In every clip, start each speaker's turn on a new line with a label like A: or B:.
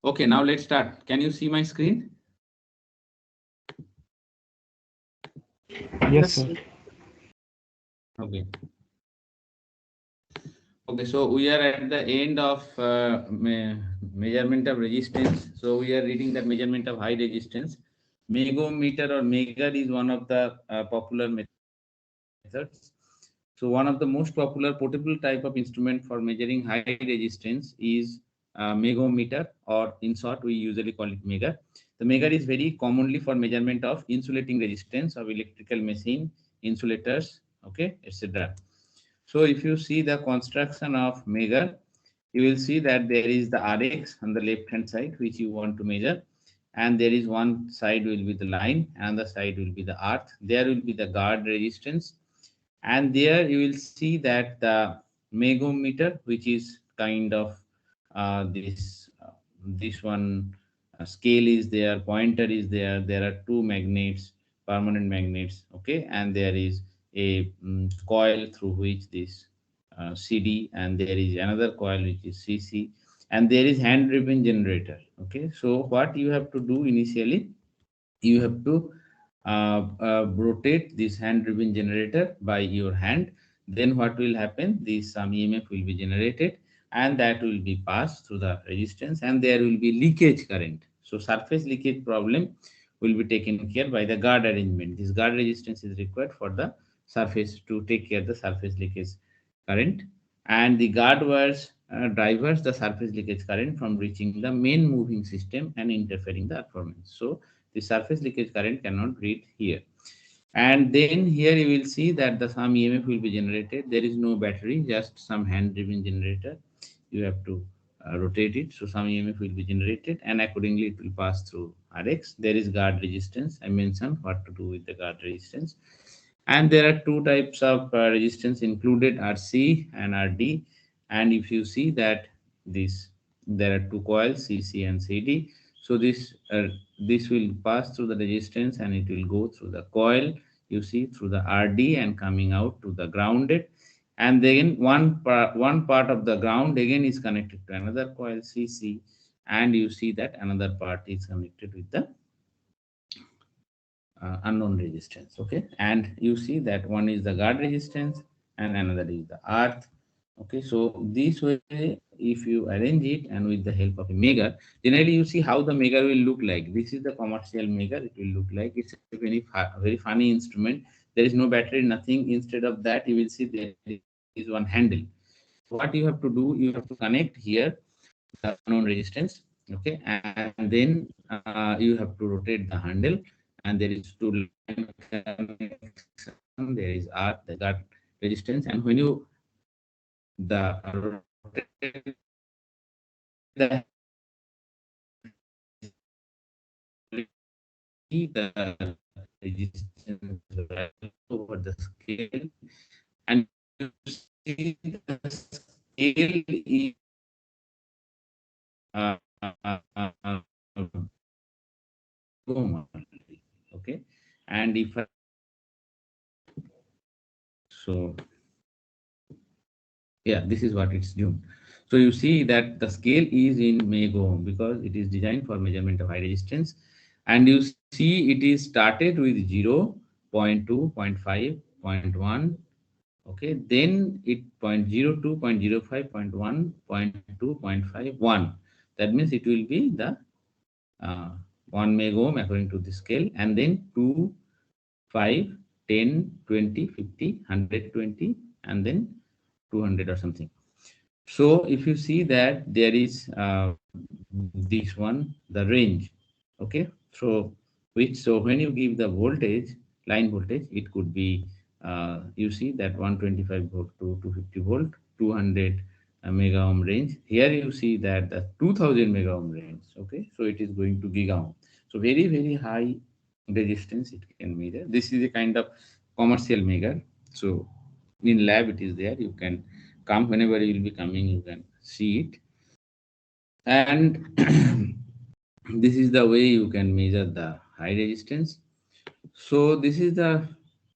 A: Okay, now let's start. Can you see my screen?
B: Yes, sir.
A: Okay. Okay, so we are at the end of measurement of resistance. So we are reading the measurement of high resistance. Megometer or megar is one of the popular methods. So one of the most popular portable type of instrument for measuring high resistance is megometer, or in short, we usually call it megar. The megar is very commonly for measurement of insulating resistance of electrical machine, insulators, okay, etc. So if you see the construction of megar, you will see that there is the Rx on the left hand side, which you want to measure. And there is one side will be the line, and the side will be the earth. There will be the guard resistance. And there you will see that the megometer, which is kind of this one scale is there, pointer is there. There are two magnets, permanent magnets, okay, and there is a coil through which this CD, and there is another coil which is CC, and there is hand driven generator. Okay, so what you have to do initially, you have to rotate this hand driven generator by your hand. Then what will happen, this some EMF will be generated, and that will be passed through the resistance, and there will be leakage current. So surface leakage problem will be taken care by the guard arrangement. This guard resistance is required for the surface to take care of the surface leakage current, and the guard wires drivers the surface leakage current from reaching the main moving system and interfering the performance. So the surface leakage current cannot read here. And then here you will see that the some EMF will be generated. There is no battery, just some hand driven generator. You have to rotate it. So some EMF will be generated, and accordingly it will pass through Rx. There is guard resistance. I mentioned what to do with the guard resistance. And there are two types of resistance included, RC and RD. And if you see that this, there are two coils, CC and CD. So this will pass through the resistance, and it will go through the coil, you see, through the RD, and coming out to the grounded. And then one part of the ground again is connected to another coil, CC, and you see that another part is connected with the unknown resistance. Okay, and you see that one is the guard resistance and another is the earth. Okay, so this way, if you arrange it, and with the help of a megar, generally you see how the megar will look like. This is the commercial megar. It will look like, it's a very funny instrument. There is no battery, nothing. Instead of that, you will see there is one handle. So what you have to do, you have to connect here the unknown resistance. Okay, and then you have to rotate the handle, and there is two line connection. There is R, the guard resistance, and when you the the the resistance value over the scale, and you see the scale is uh, uh, uh, uh, okay, and if so, yeah, this is what it's doing. So you see that the scale is in megohm because it is designed for measurement of high resistance. And you see it is started with 0, 0.2, 0.5, 0.1. Okay, then it 0.02, 0.05, 0.1, 0.2, 0.5, 1. That means it will be the 1 megohm according to the scale, and then 2, 5, 10, 20, 50, 120, and then 200 or something. So if you see that there is this one, the range, okay. So when you give the voltage, line voltage, it could be you see that 125 volt to 250 volt, 200 mega ohm range. Here you see that the 2000 mega ohm range. Okay, so it is going to giga ohm. So very high resistance it can measure. This is a kind of commercial measure. So in lab it is there. You can come whenever you will be coming, you can see it. And this is the way you can measure the high resistance. So this is the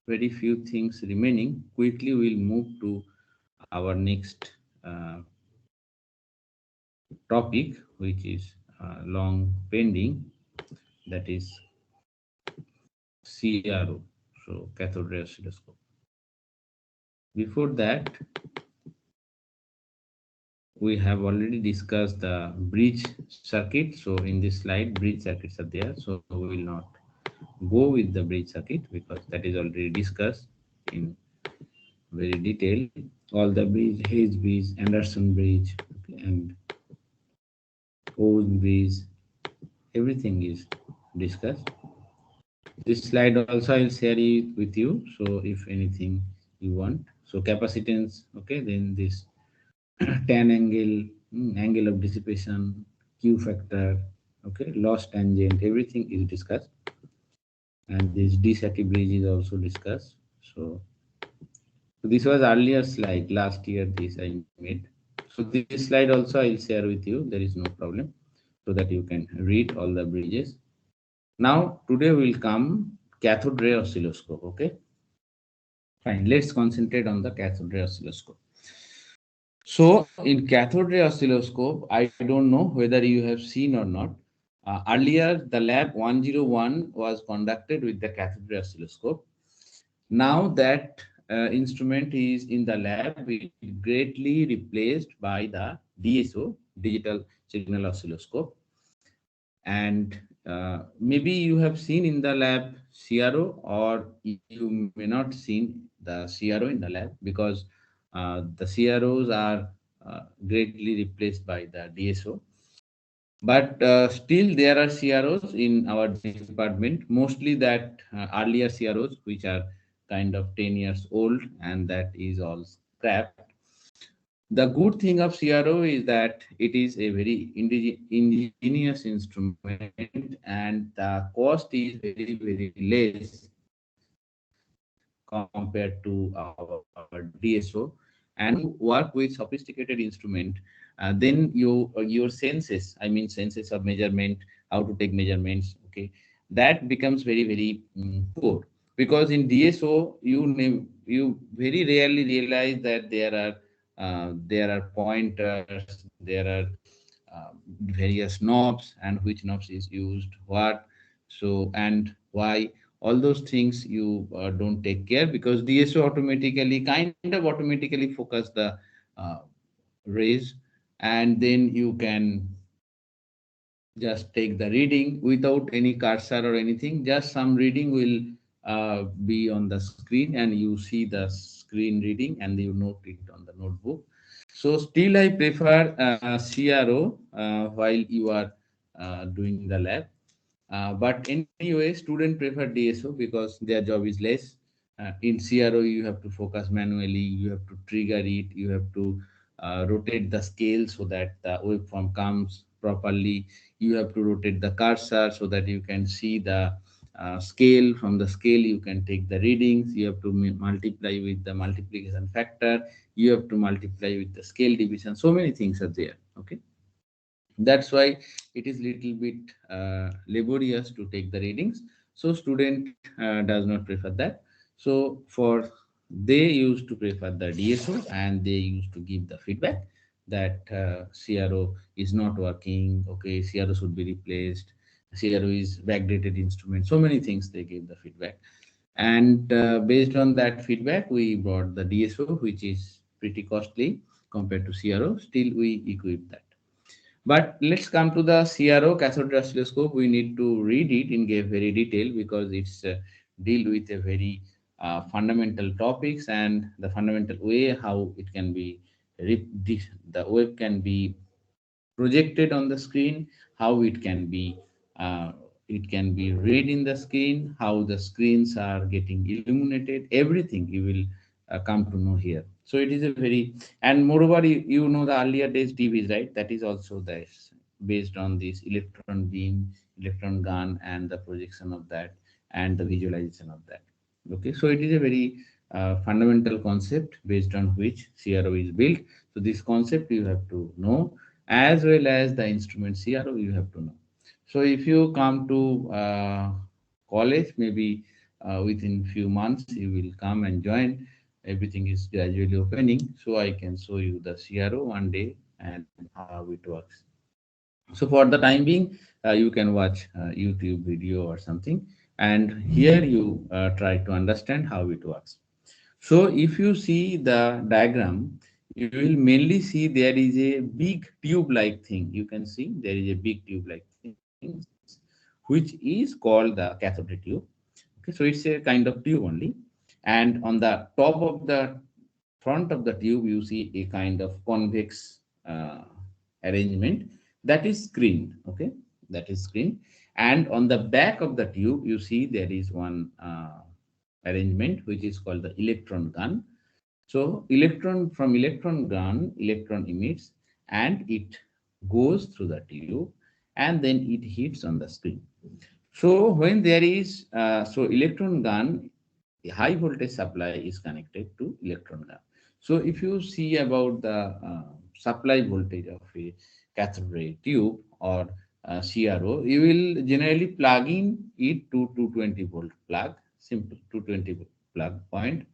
A: very few things remaining. Quickly we'll move to our next topic, which is long pending, that is CRO, so cathode ray oscilloscope. Before that, we have already discussed the bridge circuit. So in this slide, bridge circuits are there. So we will not go with the bridge circuit because that is already discussed in very detail. All the bridge, Hayes bridge, Anderson bridge, okay, and Owen bridge, everything is discussed. This slide also I'll share it with you. So if anything you want, so capacitance, okay, then this tan angle, angle of dissipation, Q factor, okay, loss tangent, everything is discussed. And this D-Sati bridge is also discussed. So this was earlier slide, last year this I made. So this slide also I'll share with you, there is no problem, so that you can read all the bridges. Now today we'll come cathode ray oscilloscope, okay? Fine, let's concentrate on the cathode ray oscilloscope. So in cathode ray oscilloscope, I don't know whether you have seen or not. Earlier, the lab 101 was conducted with the cathode ray oscilloscope. Now that instrument is in the lab, it greatly replaced by the DSO, digital signal oscilloscope. And maybe you have seen in the lab CRO, or you may not seen the CRO in the lab because the CROs are greatly replaced by the DSO. But still there are CROs in our department, mostly that earlier CROs, which are kind of 10 years old, and that is all scrapped. The good thing of CRO is that it is a very ingenious instrument, and the cost is very, very less compared to our DSO. And work with sophisticated instrument, then your senses, I mean senses of measurement, how to take measurements, okay, that becomes very, very poor, because in DSO you very rarely realize that there are pointers, there are various knobs, and which knobs is used, what, so and why. All those things you don't take care, because DSO automatically kind of automatically focus the uh, rays, and then you can just take the reading without any cursor or anything. Just some reading will be on the screen, and you see the screen reading, and you note it on the notebook. So still I prefer CRO while you are doing the lab. But anyway, student prefer DSO because their job is less. In CRO, you have to focus manually, you have to trigger it, you have to rotate the scale so that the waveform comes properly. You have to rotate the cursor so that you can see the scale. From the scale, you can take the readings. You have to multiply with the multiplication factor. You have to multiply with the scale division. So many things are there. Okay. That's why it is little bit laborious to take the readings. So student does not prefer that. So for they used to prefer the DSO, and they used to give the feedback that CRO is not working. Okay, CRO should be replaced. CRO is backdated instrument. So many things they gave the feedback, and based on that feedback, we brought the DSO, which is pretty costly compared to CRO. Still, we equip that. But let's come to the CRO, cathode ray oscilloscope. We need to read it in very detail because it's deal with a very fundamental topics, and the fundamental way how it can be the wave can be projected on the screen, how uh, it can be read in the screen, how the screens are getting illuminated, everything you will come to know here. So it is a very, and moreover, you know the earlier days TVs, right? That is also this based on this electron beam, electron gun, and the projection of that, and the visualization of that. Okay, so it is a very fundamental concept based on which CRO is built. So this concept you have to know, as well as the instrument CRO you have to know. So if you come to college, maybe within few months you will come and join. Everything is gradually opening, so I can show you the CRO one day and how it works. So for the time being, you can watch YouTube video or something, and here you try to understand how it works. So if you see the diagram, you will mainly see there is a big tube-like thing. You can see there is a big tube-like thing, which is called the cathode ray tube. Okay, so it's a kind of tube only, and on the top of the front of the tube, you see a kind of convex arrangement that is screened. Okay, that is screened, and on the back of the tube, you see there is one arrangement which is called the electron gun. So electron gun, electron emits and it goes through the tube and then it hits on the screen. So when there is electron gun, the high voltage supply is connected to electron gun. So if you see about the supply voltage of a cathode ray tube or CRO, you will generally plug in it to 220 volt plug, simple 220 volt plug point,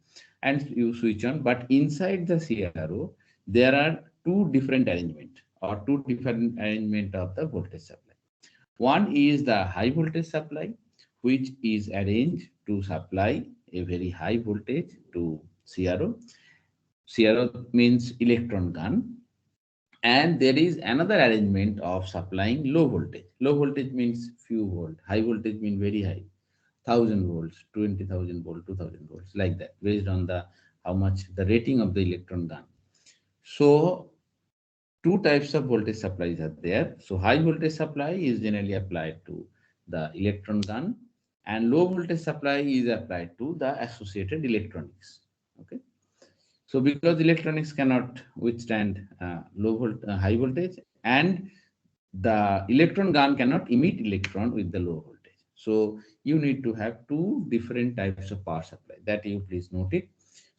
A: and you switch on. But inside the CRO, there are two different arrangement or two different arrangement of the voltage supply. One is the high voltage supply, which is arranged to supply a very high voltage to CRO. CRO means electron gun. And there is another arrangement of supplying low voltage. Low voltage means few volt. High voltage means very high. 1000 volts, 20,000 volt, 2000 volts, like that, based on the how much the rating of the electron gun. So two types of voltage supplies are there. So high voltage supply is generally applied to the electron gun, and low voltage supply is applied to the associated electronics. Okay. So because electronics cannot withstand high voltage, and the electron gun cannot emit electron with the low voltage. So you need to have two different types of power supply. That you please note it.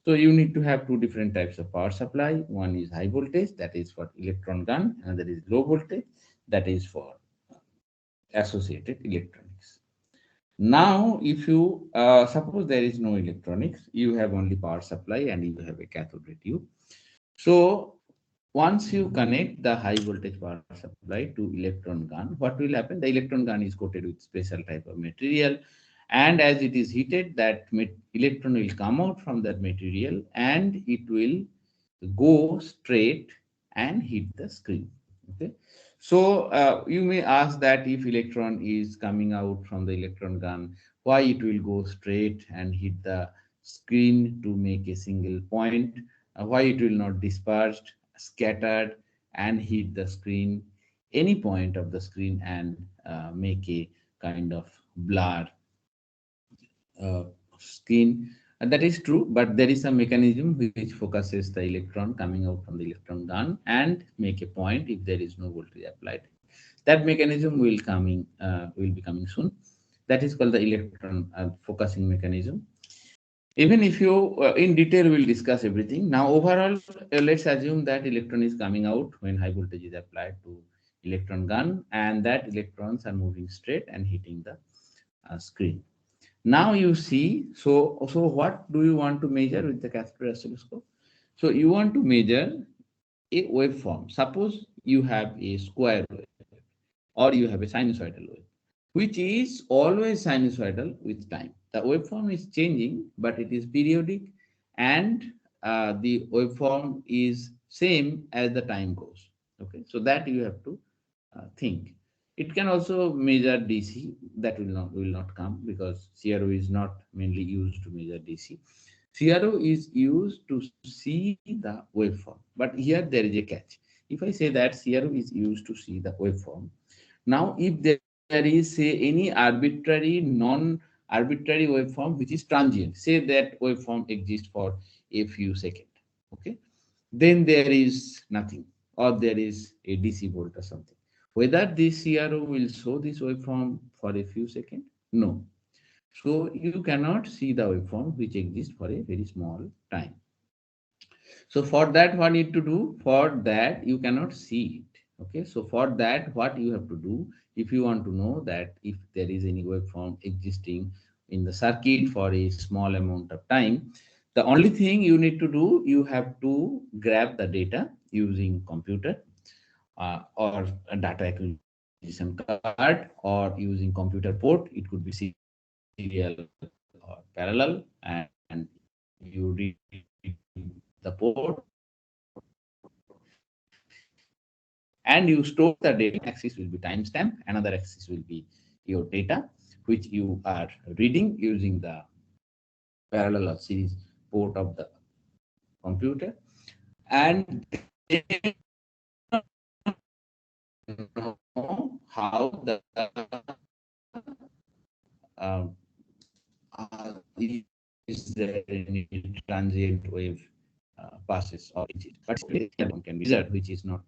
A: So you need to have two different types of power supply. One is high voltage, that is for electron gun, and that is low voltage, that is for associated electronics. Now, if you suppose there is no electronics, you have only power supply and you have a cathode ray tube. So once you connect the high voltage power supply to electron gun, what will happen? The electron gun is coated with special type of material, and as it is heated, that electron will come out from that material and it will go straight and hit the screen. Okay. So you may ask that if electron is coming out from the electron gun, why it will go straight and hit the screen to make a single point? Why it will not dispersed, scattered, and hit the screen, any point of the screen, and make a kind of blur uh, screen. And that is true, but there is a mechanism which focuses the electron coming out from the electron gun and make a point if there is no voltage applied. That mechanism will be coming soon. That is called the electron focusing mechanism. Even if you in detail we'll discuss everything. Now overall, let's assume that electron is coming out when high voltage is applied to electron gun, and that electrons are moving straight and hitting the screen. Now you see, so what do you want to measure with the cathode oscilloscope? So you want to measure a waveform. Suppose you have a square wave or you have a sinusoidal wave, which is always sinusoidal with time. The waveform is changing, but it is periodic, and the waveform is same as the time goes. Okay, so that you have to think. It can also measure DC. That will not come because CRO is not mainly used to measure DC. CRO is used to see the waveform. But here there is a catch. If I say that CRO is used to see the waveform, now if there is say any arbitrary non-arbitrary waveform which is transient, say that waveform exists for a few seconds, okay, then there is nothing, or there is a DC volt or something. Whether this CRO will show this waveform for a few seconds? No. So you cannot see the waveform which exists for a very small time. So for that, what need to do? For that, you cannot see it. Okay. So for that, what you have to do, if you want to know that if there is any waveform existing in the circuit for a small amount of time, the only thing you need to do, you have to grab the data using computer or a data acquisition precision card or using computer port. It could be serial or parallel, and you read the port and you store the data. One axis will be timestamp, another axis will be your data, which you are reading using the parallel or series port of the computer. And then know how the um, is there any transient wave passes or it. But can be measured, which is not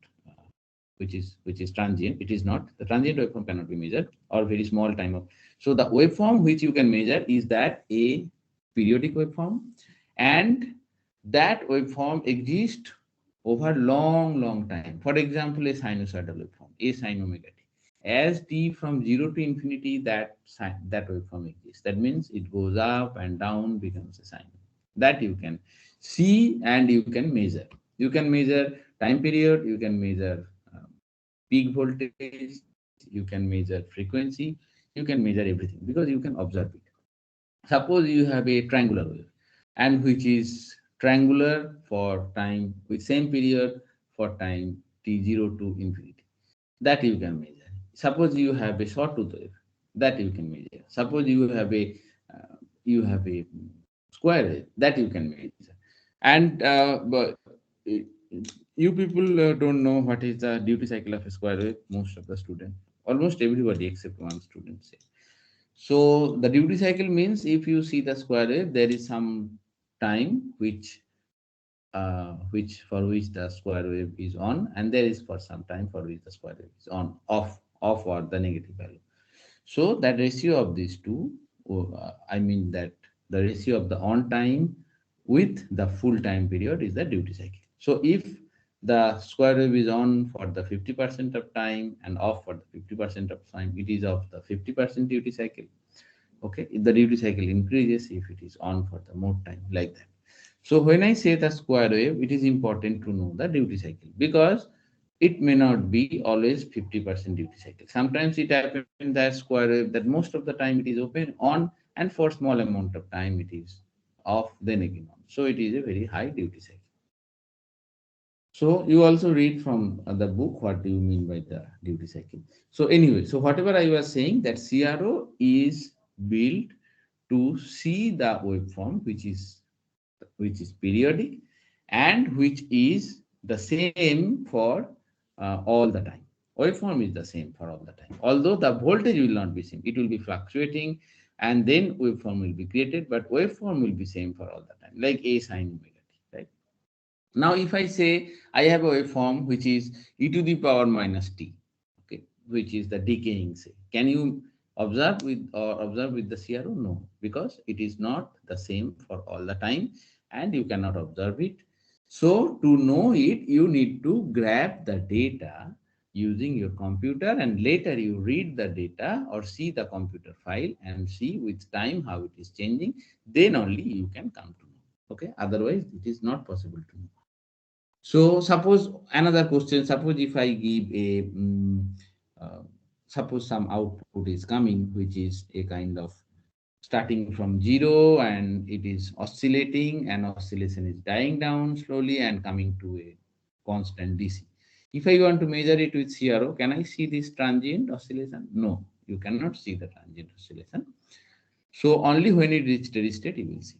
A: which is transient. It is not, the transient waveform cannot be measured, or very small time of. So the waveform which you can measure is that a periodic waveform, and that waveform exists over long time. For example, a sinusoidal waveform, a sin omega t. As t from 0 to infinity, that waveform exists. That means it goes up and down, becomes a sine. That you can see and you can measure. You can measure time period, you can measure peak voltage, you can measure frequency, you can measure everything because you can observe it. Suppose you have a triangular wave, and which is triangular for time with same period for time t0 to infinity. That you can measure. Suppose you have a sawtooth wave, that you can measure. Suppose you have a square wave, that you can measure. And but you people don't know what is the duty cycle of a square wave. Most of the students, almost everybody except one student say. So the duty cycle means if you see the square wave, there is some time which for which the square wave is on, and there is for some time for which the square wave is on, off or the negative value. So that ratio of these two, I mean that the ratio of the on time with the full time period is the duty cycle. So if the square wave is on for the 50% of time and off for the 50% of time, it is of the 50% duty cycle. Okay, if the duty cycle increases if it is on for the more time, like that. So when I say the square wave, it is important to know the duty cycle, because it may not be always 50% duty cycle. Sometimes it happens that square wave that most of the time it is open on, and for small amount of time it is off, then again on. So it is a very high duty cycle. So you also read from the book what do you mean by the duty cycle. So anyway, so whatever I was saying, that CRO is built to see the waveform which is periodic and which is the same for all the time. Waveform is the same for all the time. Although the voltage will not be same, it will be fluctuating, and then waveform will be created, but waveform will be same for all the time, like a sine omega t, right? Now, if I say I have a waveform which is e to the power minus t, okay, which is the decaying say, can you observe with the CRO? No, because it is not the same for all the time, and you cannot observe it. So to know it, you need to grab the data using your computer, and later you read the data or see the computer file and see with time how it is changing. Then only you can come to know. Okay, otherwise it is not possible to know. So suppose another question, suppose if I give a, uh, suppose some output is coming, which is a kind of starting from zero and it is oscillating, and oscillation is dying down slowly and coming to a constant DC. If I want to measure it with CRO, can I see this transient oscillation? No, you cannot see the transient oscillation. So only when it reaches steady state, you will see.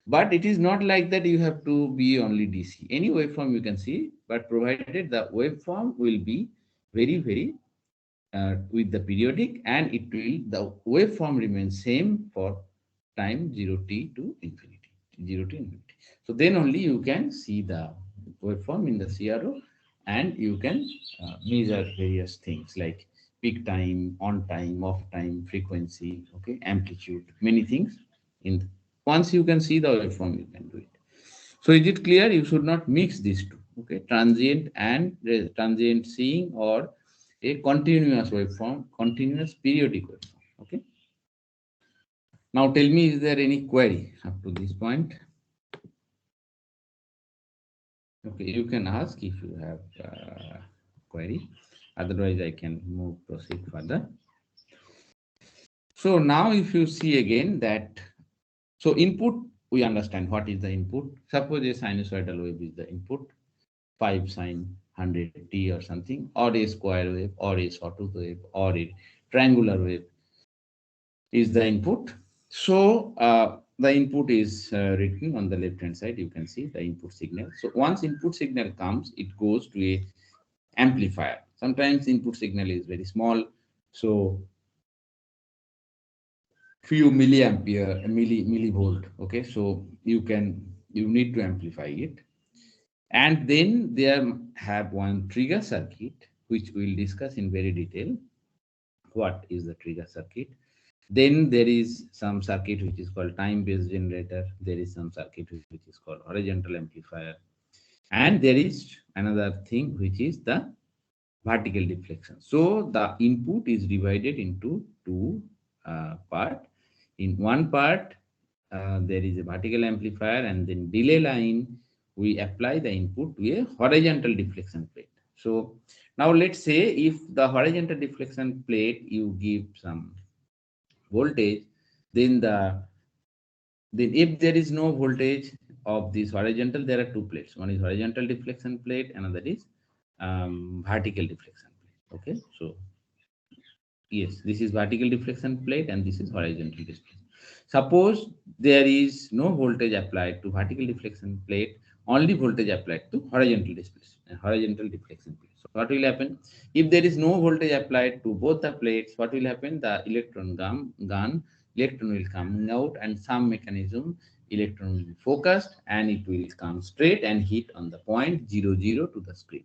A: But it is not like that you have to be only DC. Any waveform you can see, but provided the waveform will be very with the periodic, and it will the waveform remains same for time 0t to infinity, 0 to infinity. So then only you can see the waveform in the CRO, and you can measure various things like peak time, on time, off time, frequency, okay, amplitude, many things. In once you can see the waveform, you can do it. So is it clear? You should not mix these two. Okay, transient and transient seeing, or a continuous waveform, continuous periodic waveform. Okay. Now tell me, is there any query up to this point? Okay, you can ask if you have query. Otherwise, I can proceed further. So now if you see again that, so input, we understand what is the input. Suppose a sinusoidal wave is the input, 5 sine 100t or something, or a square wave, or a sawtooth wave, or a triangular wave is the input. So the input is written on the left hand side. You can see the input signal. So once input signal comes, it goes to a amplifier. Sometimes input signal is very small, so few milliampere, millivolt. Okay, so you need to amplify it, and then there have one trigger circuit which we'll discuss in very detail. What is the trigger circuit? Then there is some circuit which is called time-based generator. There is some circuit which is called horizontal amplifier, and there is another thing which is the vertical deflection. So the input is divided into two part. In one part, there is a vertical amplifier, and then delay line, we apply the input to a horizontal deflection plate. So now let's say if the horizontal deflection plate you give some voltage, then then if there is no voltage of this horizontal, there are two plates. One is horizontal deflection plate, another is vertical deflection plate. Okay, so yes, this is vertical deflection plate and this is horizontal deflection. Suppose there is no voltage applied to vertical deflection plate, only voltage applied to horizontal deflection plate. So what will happen? If there is no voltage applied to both the plates, what will happen? The electron will come out, and some mechanism electron will be focused and it will come straight and hit on the point 0, 0 to the screen.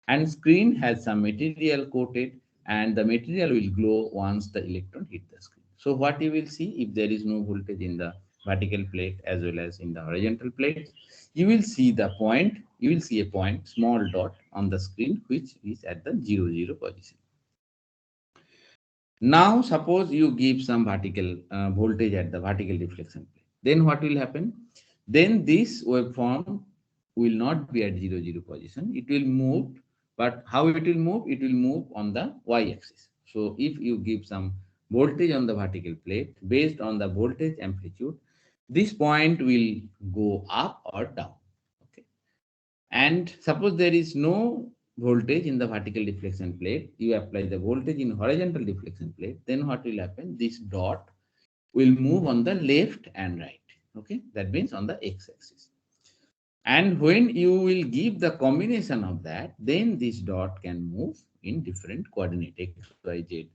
A: And screen has some material coated, and the material will glow once the electron hit the screen. So what you will see, if there is no voltage in the vertical plate as well as in the horizontal plate, you will see the point, you will see a point, small dot on the screen, which is at the 0, 0 position. Now suppose you give some vertical voltage at the vertical deflection plate. Then what will happen? Then this waveform will not be at 0, 0 position. It will move, but how it will move? It will move on the y-axis. So if you give some voltage on the vertical plate, based on the voltage amplitude, this point will go up or down. Okay. And suppose there is no voltage in the vertical deflection plate, you apply the voltage in horizontal deflection plate, then what will happen? This dot will move on the left and right. Okay, that means on the x-axis. And when you will give the combination of that, then this dot can move in different coordinate, x, y, z.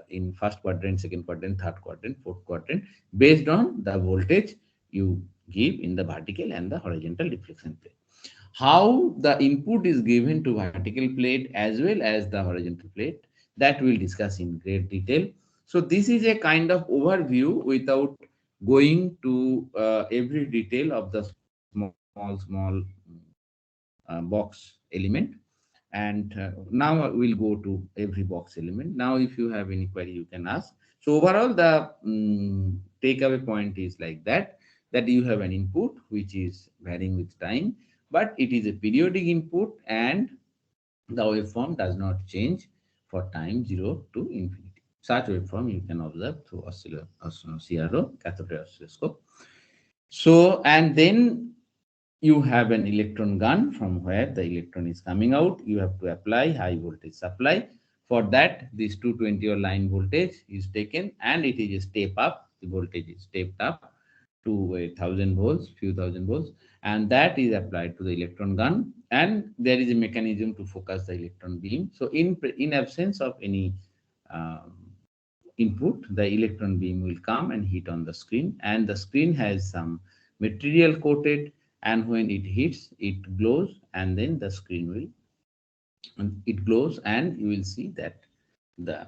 A: In first quadrant, second quadrant, third quadrant, fourth quadrant, based on the voltage you give in the vertical and the horizontal deflection plate. How the input is given to vertical plate as well as the horizontal plate, that we'll discuss in great detail. So this is a kind of overview without going to every detail of the small box element. And now we'll go to every box element. Now if you have any query, you can ask. So overall, the takeaway point is like that you have an input which is varying with time, but it is a periodic input, and the waveform does not change for time 0 to infinity. Such waveform you can observe through CRO, cathode ray oscilloscope. So, and then you have an electron gun from where the electron is coming out. You have to apply high voltage supply. For that, this 220 or line voltage is taken, and it is a step up. The voltage is stepped up to 1,000 volts, few thousand volts, and that is applied to the electron gun. And there is a mechanism to focus the electron beam. So, in absence of any um, input, the electron beam will come and hit on the screen, and the screen has some material coated, and when it hits, it glows, and then the screen will, and it glows, and you will see that the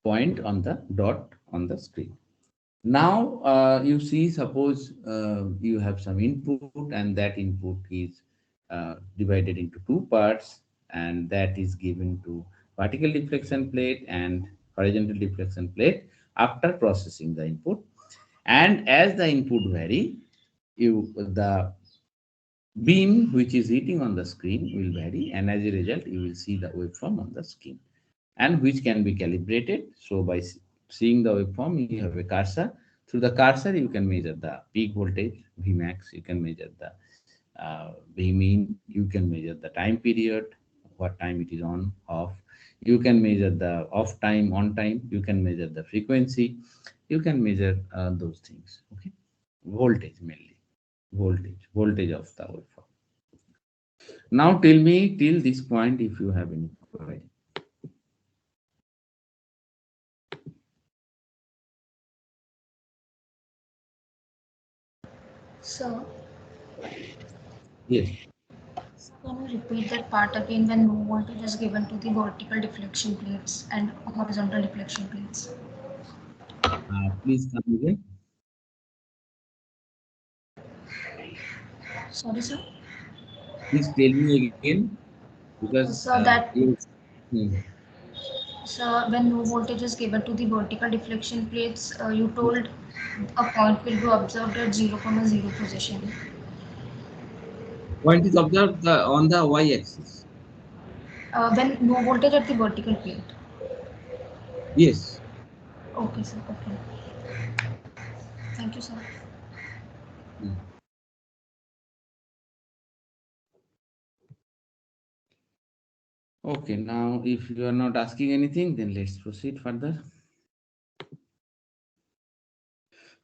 A: point on the dot on the screen. Now you see, suppose you have some input, and that input is divided into two parts, and that is given to vertical deflection plate and horizontal deflection plate after processing the input. And as the input vary, you the beam which is hitting on the screen will vary, and as a result you will see the waveform on the screen, and which can be calibrated. So by seeing the waveform, you have a cursor. Through the cursor you can measure the peak voltage Vmax, you can measure the Vmin, you can measure the time period, what time it is on off, you can measure the off time, on time, you can measure the frequency, you can measure those things. Okay, voltage mainly, voltage of the waveform. Now tell me till this point if you have any query.
B: So,
A: Yes,
B: can you repeat that part again when no voltage is given to the vertical deflection plates and horizontal deflection plates?
A: please come again.
B: Sorry, sir.
A: Please tell me again because
B: So that
A: yes. Hmm.
B: so when no voltage is given to the vertical deflection plates, you told a point will be observed at 0, 0 position.
A: Point is observed on the y-axis.
B: When no voltage at the vertical plate.
A: Yes.
B: Okay, sir. Okay. Thank you, sir.
A: Hmm. Okay, now if you are not asking anything, then let's proceed further.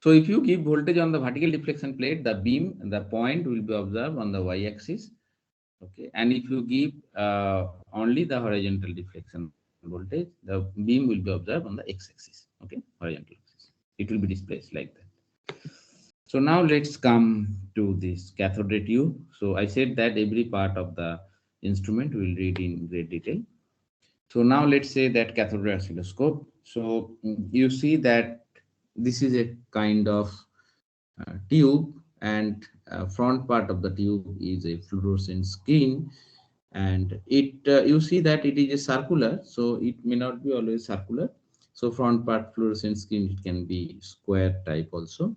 A: So if you give voltage on the vertical deflection plate, the beam, the point will be observed on the y-axis. Okay, and if you give only the horizontal deflection voltage, the beam will be observed on the x-axis. Okay, horizontal axis. It will be displaced like that. So now let's come to this cathode ray tube. So I said that every part of the instrument will read in great detail. So now let's say that cathode ray oscilloscope. So you see that this is a kind of tube, and front part of the tube is a fluorescent screen, and it you see that it is a circular, so it may not be always circular. So front part fluorescent screen, it can be square type also.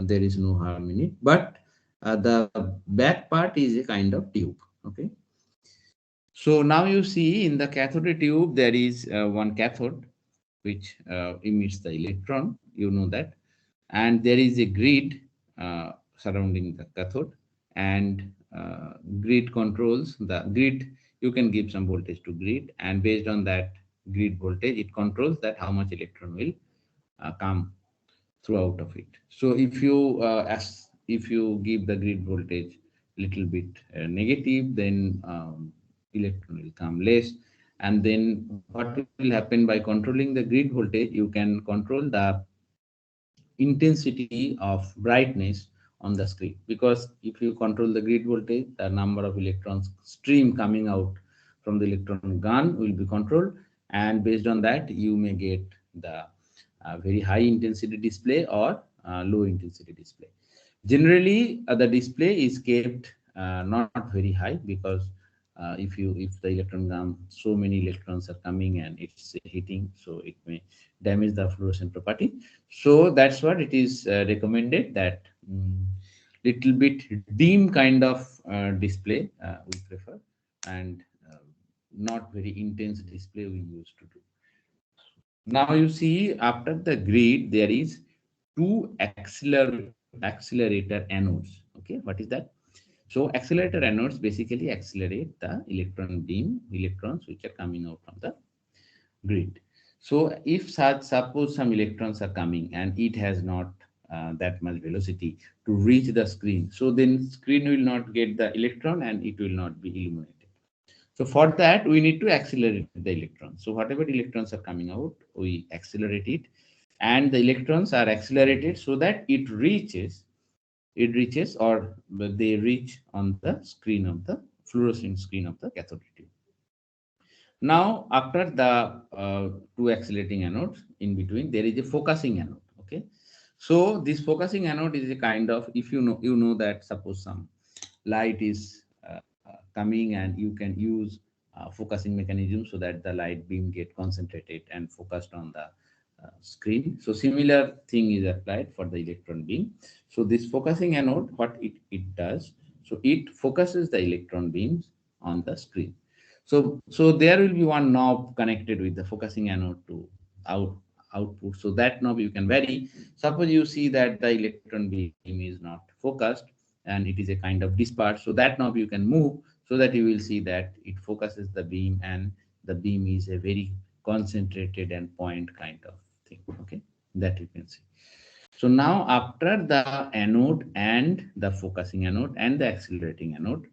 A: There is no harm in it, but the back part is a kind of tube. Okay, so now you see in the cathode tube there is one cathode which emits the electron, you know that, and there is a grid surrounding the cathode, and grid controls the grid. You can give some voltage to grid, and based on that grid voltage, it controls that how much electron will come throughout of it. So if you give the grid voltage little bit negative, then electron will come less. And then what will happen by controlling the grid voltage, you can control the intensity of brightness on the screen, because if you control the grid voltage, the number of electrons stream coming out from the electron gun will be controlled, and based on that you may get the very high intensity display or low intensity display. Generally the display is kept not very high, because if the electron gun, so many electrons are coming and it's hitting, so it may damage the fluorescent property. So that's what it is recommended, that little bit dim kind of display we prefer, and not very intense display we used to do. Now you see after the grid there is two accelerator anodes. Okay, what is that? So accelerator anodes basically accelerate the electron beam, electrons which are coming out from the grid. So if suppose some electrons are coming and it has not that much velocity to reach the screen, so then screen will not get the electron and it will not be illuminated. So for that we need to accelerate the electrons. So whatever electrons are coming out, we accelerate it, and the electrons are accelerated so that it reaches or they reach on the screen of the fluorescent screen of the cathode tube. Now, after the two accelerating anodes, in between there is a focusing anode. Okay, so this focusing anode is a kind of, if you know that suppose some light is coming and you can use focusing mechanism so that the light beam get concentrated and focused on the screen. So similar thing is applied for the electron beam. So this focusing anode, what it does, So it focuses the electron beams on the screen. So there will be one knob connected with the focusing anode to output. So that knob you can vary. Suppose you see that the electron beam is not focused and it is a kind of dispersed. So that knob you can move so that you will see that it focuses the beam and the beam is a very concentrated and point kind of thing. Okay, that you can see. So now after the anode and the focusing anode and the accelerating anode,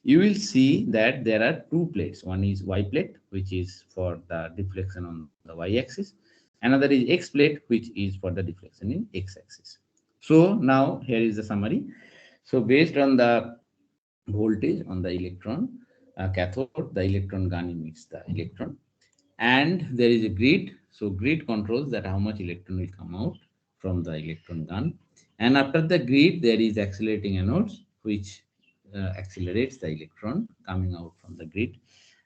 A: you will see that there are two plates. One is Y plate, which is for the deflection on the Y axis. Another is X plate, which is for the deflection in X axis. So now here is the summary. So based on the voltage on the electron cathode, the electron gun emits the electron, and there is a grid. So grid controls that how much electron will come out from the electron gun. And after the grid, there is accelerating anodes, which accelerates the electron coming out from the grid.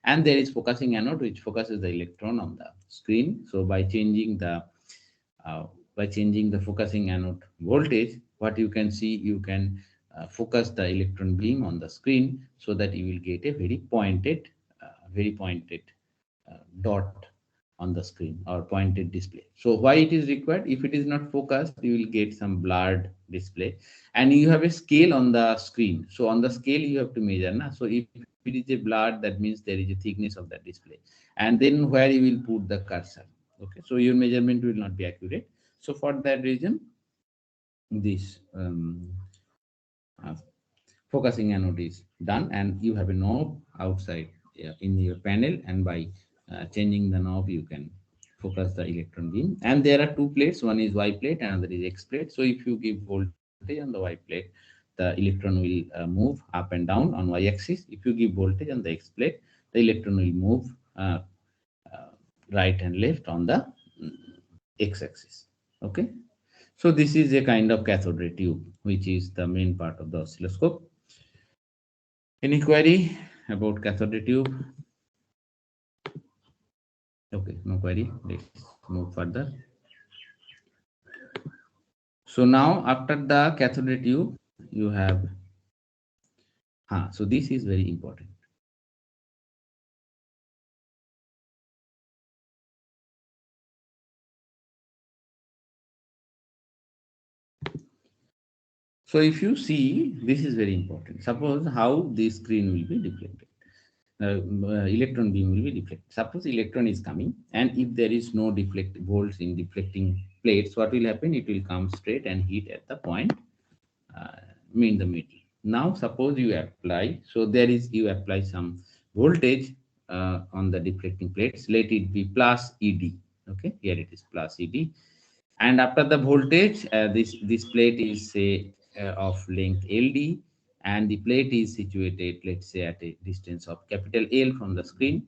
A: And there is focusing anode, which focuses the electron on the screen. So uh, by changing the focusing anode voltage, what you can see, you can focus the electron beam on the screen so that you will get a very pointed dot on the screen or pointed display. So why it is required? If it is not focused, you will get some blurred display, and you have a scale on the screen. So on the scale you have to measure. Na? So if it is a blurred, that means there is a thickness of that display, and then where you will put the cursor. Okay, so your measurement will not be accurate. So for that reason, this uh, focusing anode is done, and you have a knob outside in your panel, and by changing the knob you can focus the electron beam. And there are two plates, one is Y plate, another is X plate. So if you give voltage on the Y plate, the electron will move up and down on Y axis. If you give voltage on the X plate, the electron will move uh, right and left on the mm, X axis. Okay, so this is a kind of cathode ray tube, which is the main part of the oscilloscope. Any query about cathode tube? Okay, no query. Let's move further. So now after the cathode tube, you have, so this is very important. So if you see, this is very important. Suppose how this screen will be deflected. Electron beam will be deflected. Suppose electron is coming, and if there is no deflect volts in deflecting plates, what will happen? It will come straight and hit at the point uh, in the middle. Now suppose you apply, so there is you apply some voltage on the deflecting plates. Let it be plus ED. Okay, here it is plus ED. And after the voltage, this plate is say of length LD, and the plate is situated, let's say, at a distance of capital L from the screen.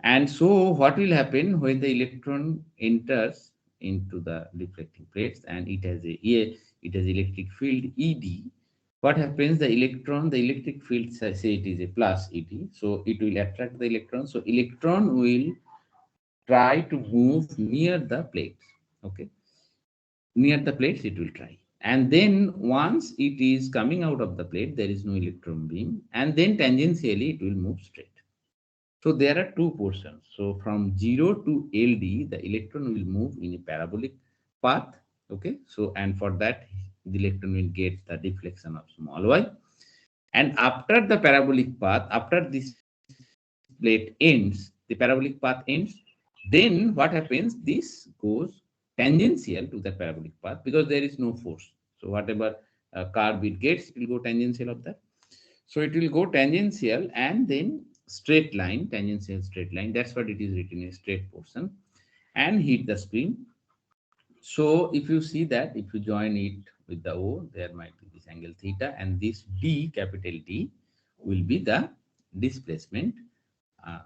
A: And so what will happen when the electron enters into the deflecting plates and it has electric field ED? What happens? The electric field, say it is a plus ED, so it will attract the electron. So electron will try to move near the plates. Okay, near the plates it will try, and then once it is coming out of the plate, there is no electron beam, and then tangentially it will move straight. So there are two portions. So from 0 to LD, the electron will move in a parabolic path. Okay. So, and for that, the electron will get the deflection of small y. And after the parabolic path, after this plate ends, the parabolic path ends, then what happens? This goes tangential to the parabolic path because there is no force. So whatever curve it gets, it will go tangential of that. So it will go tangential and then straight line, tangential straight line. That's what it is written in straight portion, and hit the screen. So if you see that, if you join it with the O, there might be this angle theta, and this D, capital D, will be the displacement uh,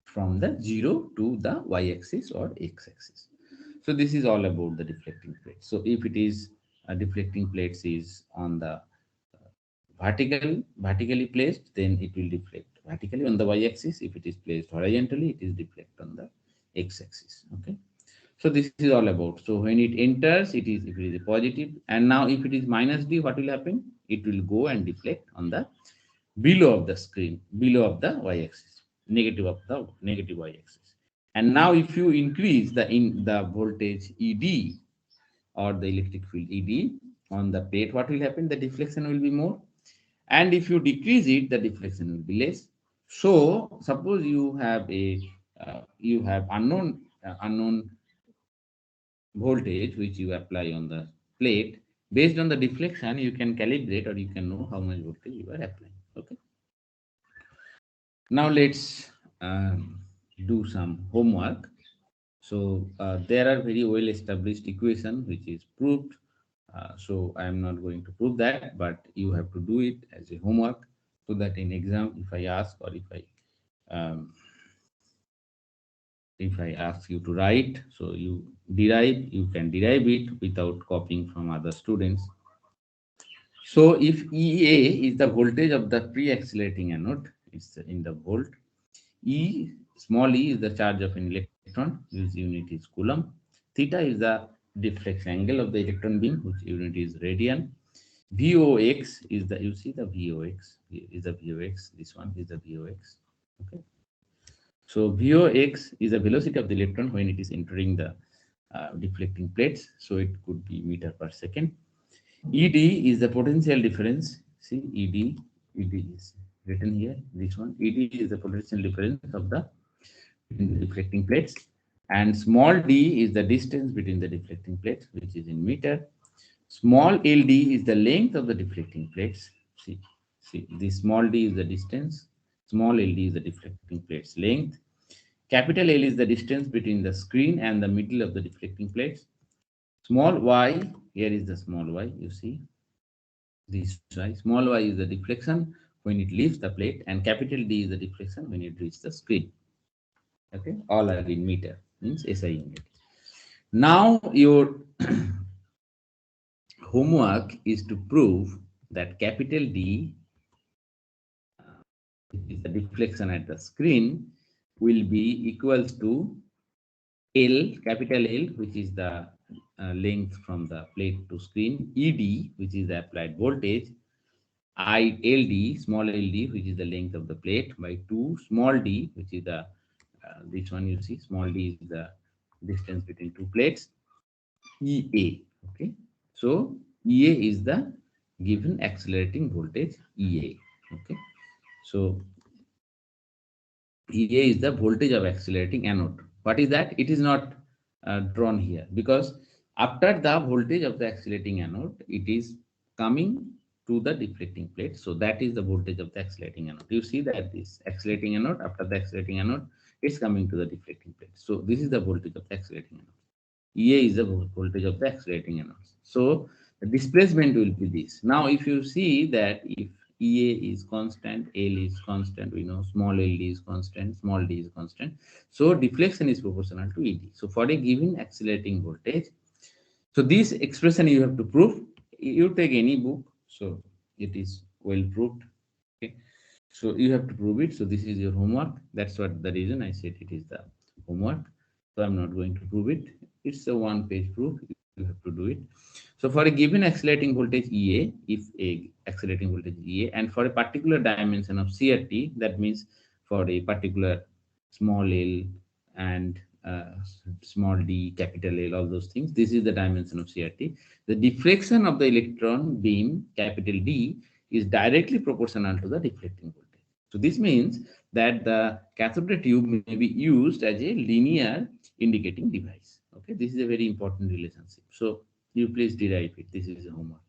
A: from the 0 to the y-axis or x-axis. So this is all about the deflecting plate. So if it is deflecting plates is on the vertically placed, then it will deflect vertically on the y-axis. If it is placed horizontally, it is deflect on the x-axis. Okay. So this is all about. So when it enters, it is, if it is a positive, and now if it is minus d, what will happen? it will go and deflect on the below of the screen, below of the y-axis, negative of the negative y-axis. And now if you increase the voltage ED or the electric field ED on the plate, what will happen? The deflection will be more. And if you decrease it, the deflection will be less. So suppose you have unknown voltage which you apply on the plate. Based on the deflection, you can calibrate or you can know how much voltage you are applying. Okay. Now let's do some homework. So there are very well established equation which is proved. So I am not going to prove that, but you have to do it as a homework so that in exam, if I ask or if I ask you to write, so you can derive it without copying from other students. So if EA is the voltage of the pre-accelerating anode, it's in the volt. E, small e is the charge of an electron, whose unit is coulomb. Theta is the deflection angle of the electron beam, which unit is radian. VOX is the, you see the VOX, is the VOX, this one is the VOX. Okay. So VOX is the velocity of the electron when it is entering the deflecting plates. So it could be meter per second. ED is the potential difference. See, ED is written here. This one, ED is the potential difference of the deflecting plates, and small d is the distance between the deflecting plates, which is in meter. Small ld is the length of the deflecting plates. See, this small d is the distance. Small ld is the deflecting plates length. Capital L is the distance between the screen and the middle of the deflecting plates. Small y, here is the small y, you see. This y, small y is the deflection when it leaves the plate, and capital D is the deflection when it reaches the screen. Okay, all are in meter, means SI unit. Now your homework is to prove that capital D, which is the deflection at the screen, will be equals to L, capital L, which is the length from the plate to screen, ED, which is the applied voltage, LD, small ld, which is the length of the plate, by 2, small d, which is the, this one you see, small d is the distance between two plates, EA. Okay. So EA is the given accelerating voltage, EA. Okay. So EA is the voltage of accelerating anode. What is that? It is not drawn here, because after the voltage of the accelerating anode, it is coming to the deflecting plate. So that is the voltage of the accelerating anode. You see that this accelerating anode, after the accelerating anode, it's coming to the deflecting plate. So this is the voltage of the accelerating anode. EA is the voltage of the accelerating anode. So the displacement will be this. Now, if you see that if EA is constant, L is constant, we know small ld is constant, small d is constant. So deflection is proportional to ED. So for a given accelerating voltage, so this expression you have to prove. You take any book, so it is well proved. Okay. So you have to prove it. So this is your homework. That's what the reason I said it is the homework. So I'm not going to prove it. It's a one-page proof. You have to do it. So for a given accelerating voltage EA, if a accelerating voltage EA, and for a particular dimension of CRT, that means for a particular small l and small d, capital L, all those things, this is the dimension of CRT. The deflection of the electron beam, capital D, is directly proportional to the deflecting voltage. So this means that the cathode ray tube may be used as a linear indicating device. Okay, this is a very important relationship. So you please derive it. This is a homework.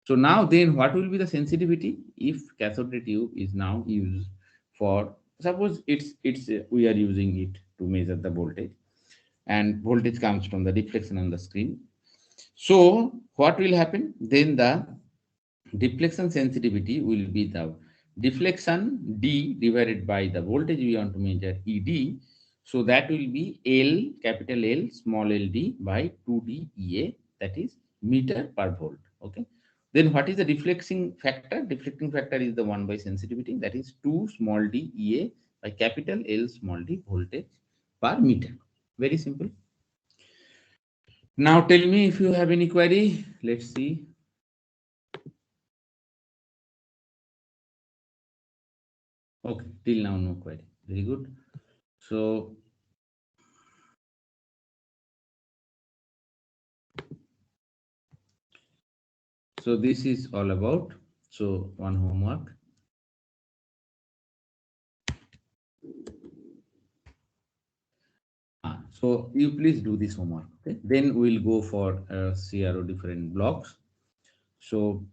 A: So now then, what will be the sensitivity if cathode ray tube is now used for, suppose we are using it to measure the voltage, and voltage comes from the deflection on the screen. So what will happen? Then the deflection sensitivity will be the deflection D divided by the voltage we want to measure, ED. So that will be L, capital L, small ld by 2D EA, that is meter per volt. Okay. Then what is the deflecting factor? Deflecting factor is the 1 by sensitivity, that is 2 small d EA by capital L small d voltage per meter. Very simple. Now tell me if you have any query. Let's see. Okay, till now no query. Very good. So this is all about. So one homework. So you please do this homework. Okay. Then we'll go for CRO different blocks. So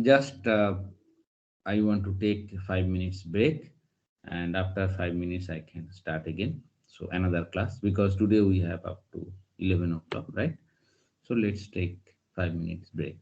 A: just I want to take 5 minutes break, and after 5 minutes I can start again. So another class, because today we have up to 11 o'clock, right? So let's take 5 minutes break.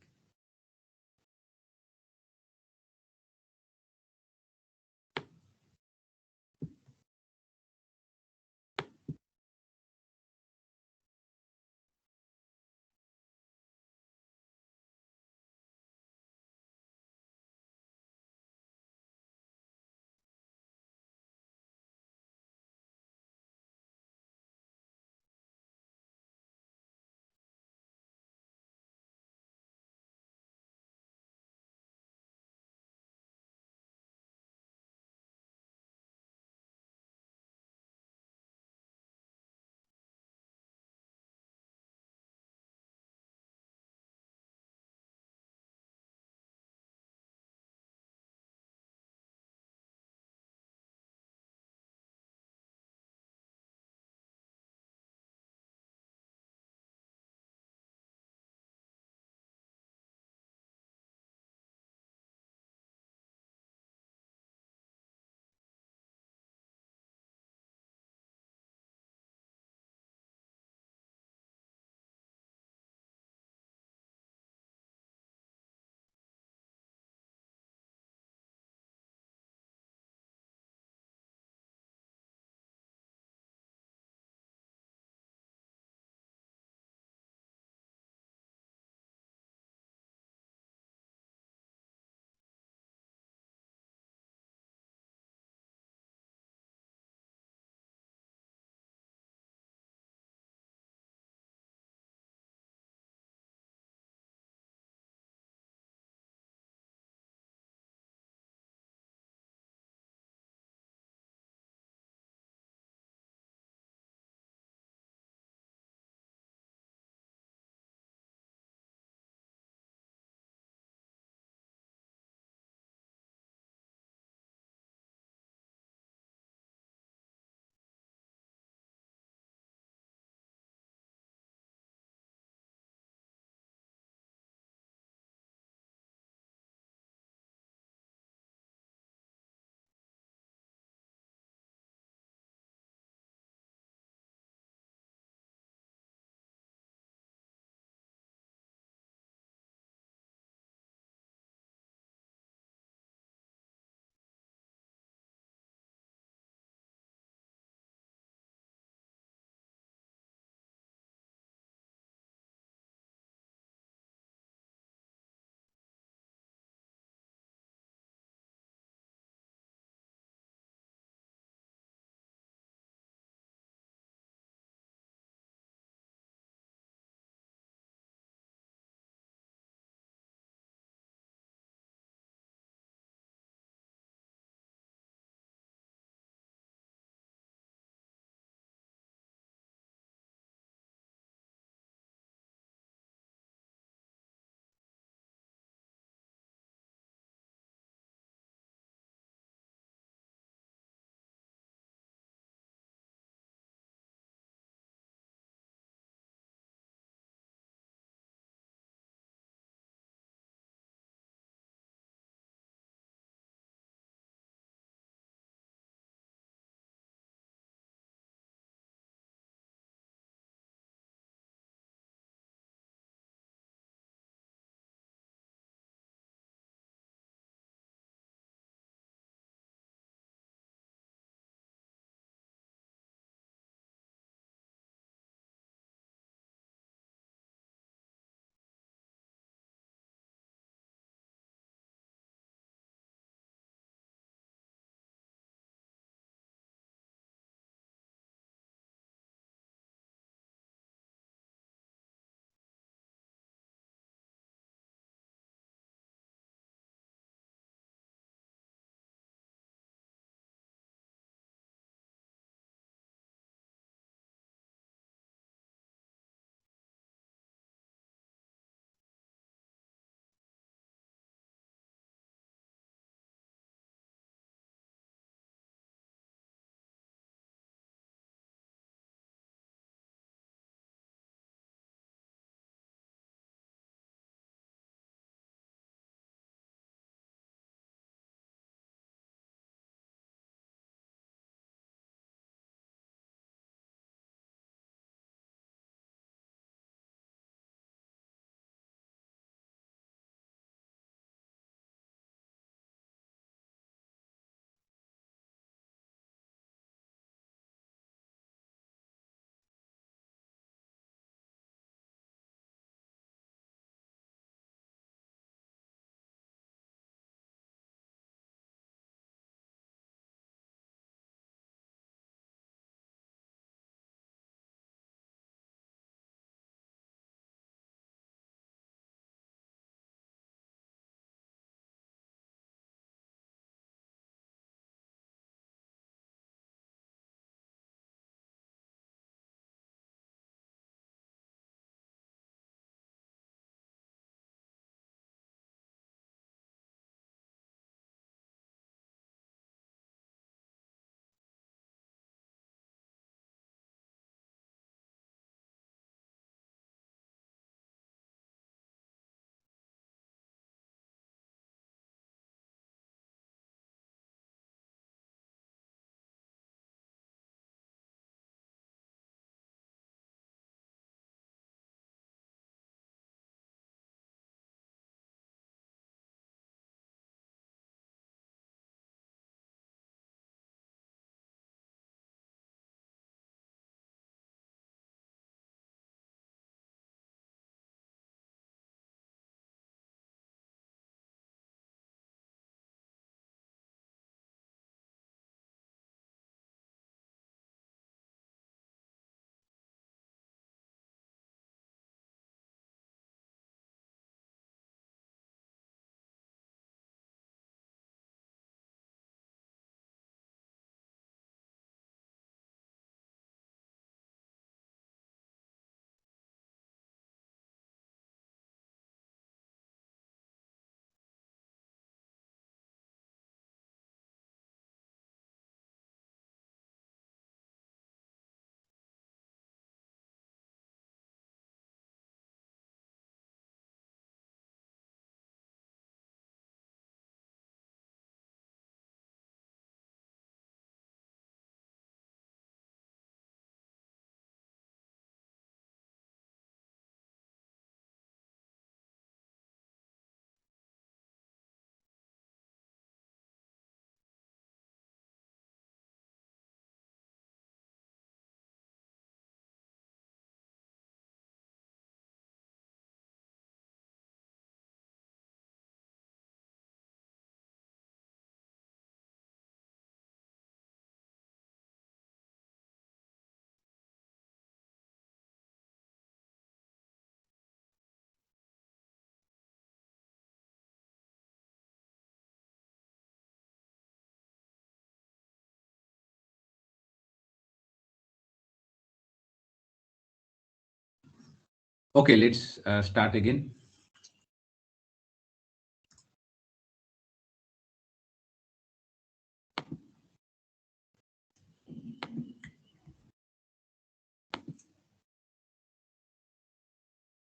A: Okay, let's start again.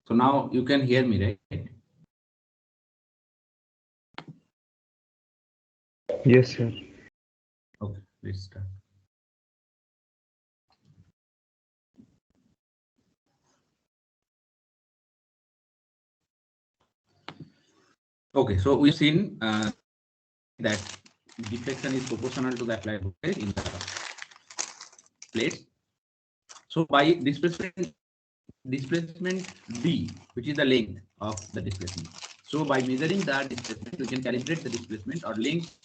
A: So now you can hear me, right?
C: Yes, sir.
A: Okay, let's start. Okay, so we've seen that deflection is proportional to the applied voltage in the plate. So by displacement d, which is the length of the displacement. So by measuring the displacement, we can calibrate the displacement or length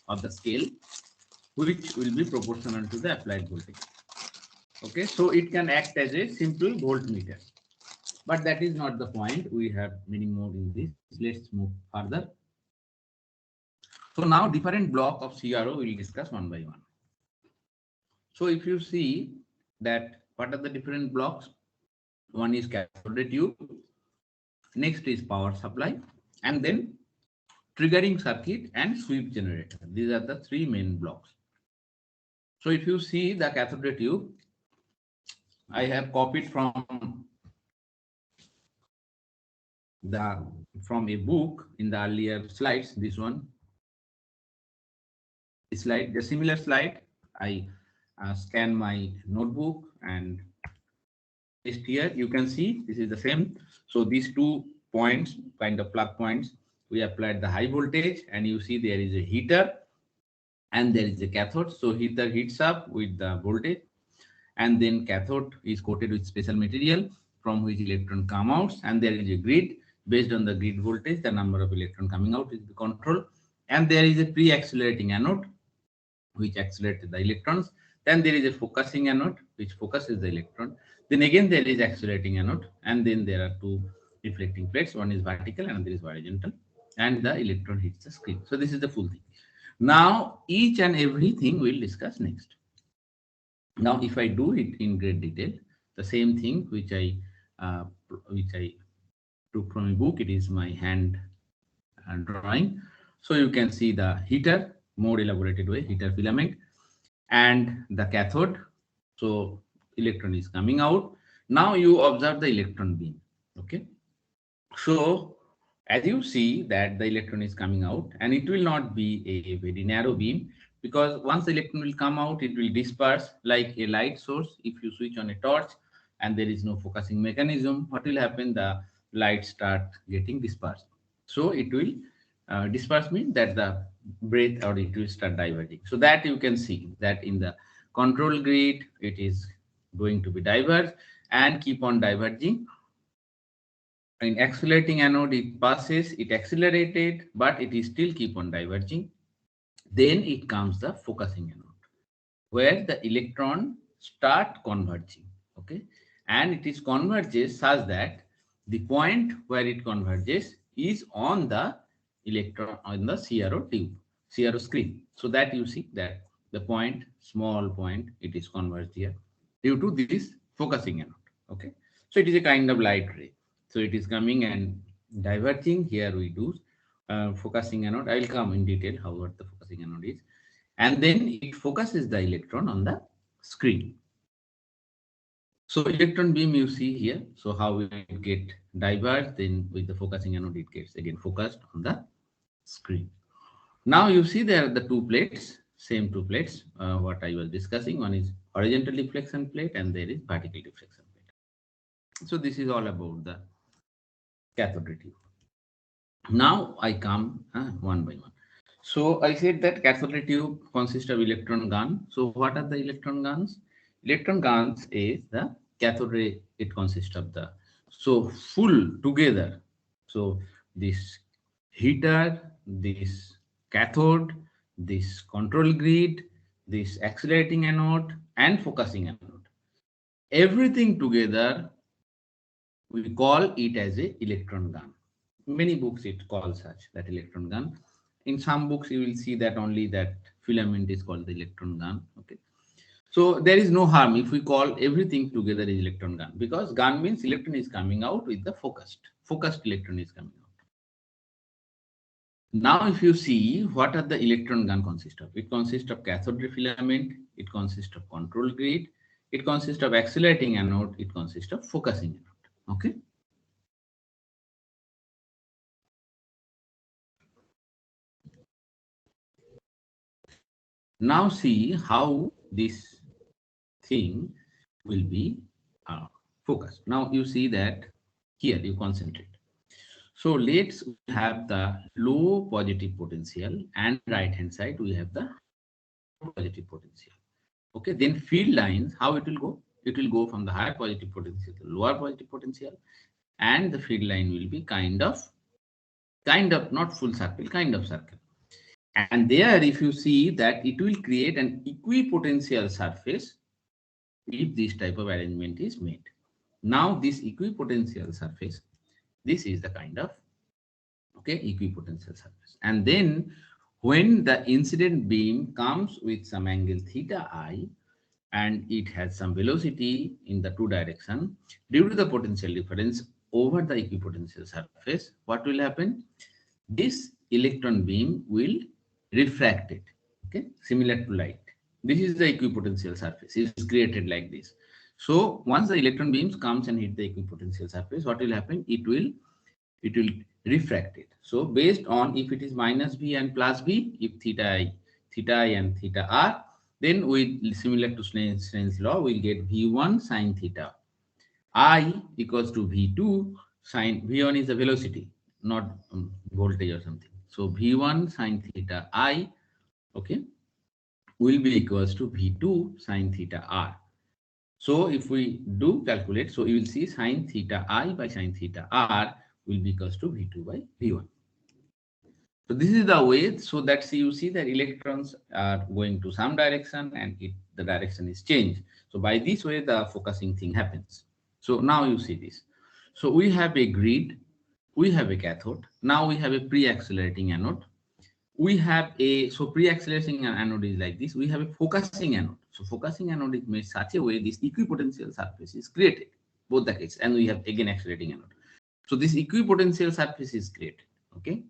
A: of the scale, which will be proportional to the applied voltage. Okay, so it can act as a simple voltmeter. But that is not the point. We have many more in this. Let's move further. So now different block of CRO we will discuss one by one. So if you see that what are the different blocks? One is cathode tube, next is power supply, and then triggering circuit and sweep generator. These are the three main blocks. So if you see the cathode tube, I have copied from a book in the earlier slides. This one, this slide, the similar slide. I scan my notebook and paste here. You can see this is the same. So these 2 points, kind of plug points, we applied the high voltage, and you see there is a heater and there is a cathode. So heater heats up with the voltage, and then cathode is coated with special material from which electron come out, and there is a grid. Based on the grid voltage, the number of electron coming out is the control, and there is a pre-accelerating anode which accelerates the electrons. Then there is a focusing anode which focuses the electron. Then again there is accelerating anode, and then there are 2 reflecting plates. One is vertical and another is horizontal, and the electron hits the screen. So this is the full thing. Now each and everything we'll discuss next. Now, if I do it in great detail, the same thing which I took from a book, it is my hand drawing. So you can see the heater, more elaborated way, heater filament, and the cathode. So electron is coming out. Now you observe the electron beam. Okay. So as you see that the electron is coming out, and it will not be a very narrow beam, because once the electron will come out, it will disperse like a light source. If you switch on a torch and there is no focusing mechanism, what will happen? The light start getting dispersed. So it will disperse means that the breath, or it will start diverging. So that you can see that in the control grid, it is going to be diverged and keep on diverging. In accelerating anode, it passes, it accelerated, but it is still keep on diverging. Then it comes the focusing anode, where the electron start converging. Okay, and it is converges such that the point where it converges is on the electron on the CRO tube, CRO screen. So that you see that the point, small point, it is converged here due to this focusing anode. Okay, so it is a kind of light ray. So it is coming and diverging. Here we do focusing anode. I will come in detail how what the focusing anode is, and then it focuses the electron on the screen. So electron beam you see here. So how it get diverged, then with the focusing anode it gets again focused on the screen. Now you see there are the 2 plates, same 2 plates. What I was discussing, one is horizontal deflection plate and there is vertical deflection plate. So this is all about the cathode tube. Now I come one by one. So I said that cathode tube consists of electron gun. So what are the electron guns? Electron guns is the cathode ray. It consists of the, so full together. So this heater, this cathode, this control grid, this accelerating anode and focusing anode. Everything together, we call it as a electron gun. Many books it calls such, that electron gun. In some books you will see that only that filament is called the electron gun. Okay, So there is no harm if we call everything together as electron gun, because gun means electron is coming out with the focused electron is coming out. Now, if you see what are the electron gun consist of, it consists of cathode ray filament, it consists of control grid, it consists of accelerating anode, it consists of focusing anode. Okay. Now see how this thing will be focused. Now you see that here you concentrate. So let's have the low positive potential, and right hand side we have the positive potential. Okay, then field lines, how it will go? It will go from the higher positive potential to lower positive potential, and the field line will be kind of not full circle, kind of circle. And there, if you see that it will create an equipotential surface if this type of arrangement is made. Now, this equipotential surface, this is the kind of equipotential surface. And then when the incident beam comes with some angle theta I, and it has some velocity in the two direction, due to the potential difference over the equipotential surface, what will happen? This electron beam will refract it, okay, similar to light. This is the equipotential surface, it is created like this. So once the electron beams comes and hit the equipotential surface, what will happen? It will refract it. So based on if it is minus v and plus v, if theta I and theta r, then we, similar to Snell's law, we'll get v1 sine theta I equals to v2 sine, v1 is the velocity, not voltage or something. So v1 sine theta I, okay, will be equals to v2 sine theta r. So if we do calculate, so you will see sine theta I by sine theta r will be equals to v2 by v1. So this is the way, so that you see that electrons are going to some direction and the direction is changed. So by this way, the focusing thing happens. So now you see this. So we have a grid, we have a cathode. Now we have a pre-accelerating anode. We have a, so pre-accelerating anode is like this. We have a focusing anode. So focusing anode is made such a way this equipotential surface is created, both the cases. And we have again accelerating anode. So this equipotential surface is created. Okay.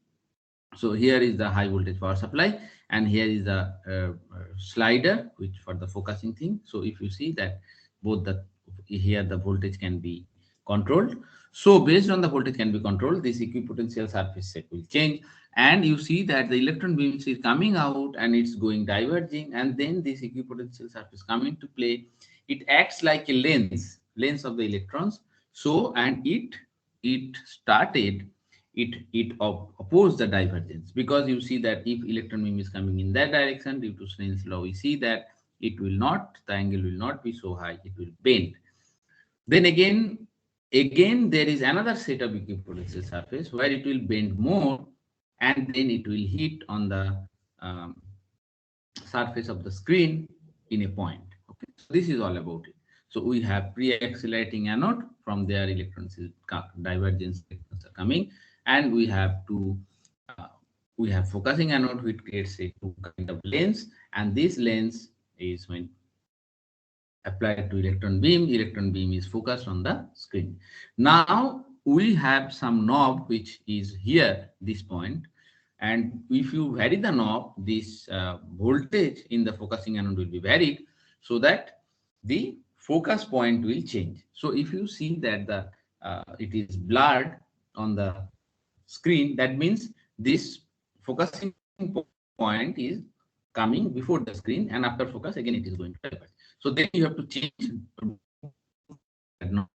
A: So here is the high voltage power supply, and here is the slider, which for the focusing thing. So if you see that both the, here the voltage can be controlled. So based on the voltage can be controlled, this equipotential surface set will change, and you see that the electron beams is coming out and it's going diverging, and then this equipotential surface come into play. It acts like a lens of the electrons. So and it started, it oppose the divergence, because you see that if electron beam is coming in that direction, due to Snell's law, we see that it will not, the angle will not be so high, it will bend. Then again there is another set of equipotential surface where it will bend more, and then it will hit on the surface of the screen in a point. Okay, so this is all about it. So we have pre-accelerating anode, from there electrons is divergence electrons are coming, and we have focusing anode, which creates a two kind of lens, and this lens is when applied to electron beam is focused on the screen. Now we have some knob which is here, this point, and if you vary the knob, this voltage in the focusing anode will be varied, so that the focus point will change. So if you see that the it is blurred on the screen, that means this focusing point is coming before the screen, and after focus again it is going to diverge. So then you have to change that knob,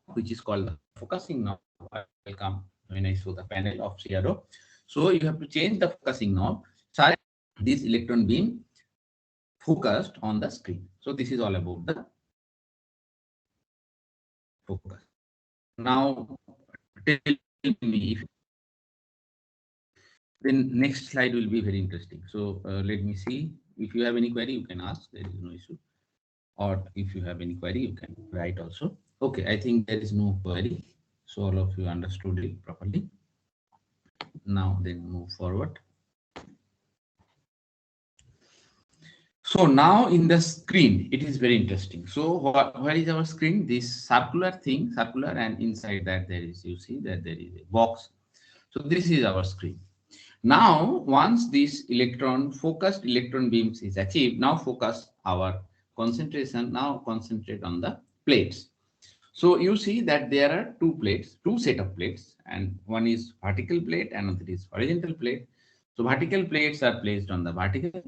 A: which is called the focusing knob. I will come when I show the panel of CRO. So you have to change the focusing knob so that this electron beam focused on the screen. So this is all about the focus. Now tell me if then next slide will be very interesting. So let me see. If you have any query, you can ask. There is no issue. Or if you have any query, you can write also. Okay, I think there is no query. So all of you understood it properly. Now then move forward. So now in the screen, it is very interesting. So where is our screen? This circular thing, circular, and inside that there is, you see that there is a box. So this is our screen. Now, once this focused electron beams is achieved, now focus our concentration, now concentrate on the plates. So you see that there are two plates, two set of plates, and one is vertical plate, another is horizontal plate. So vertical plates are placed on the vertical,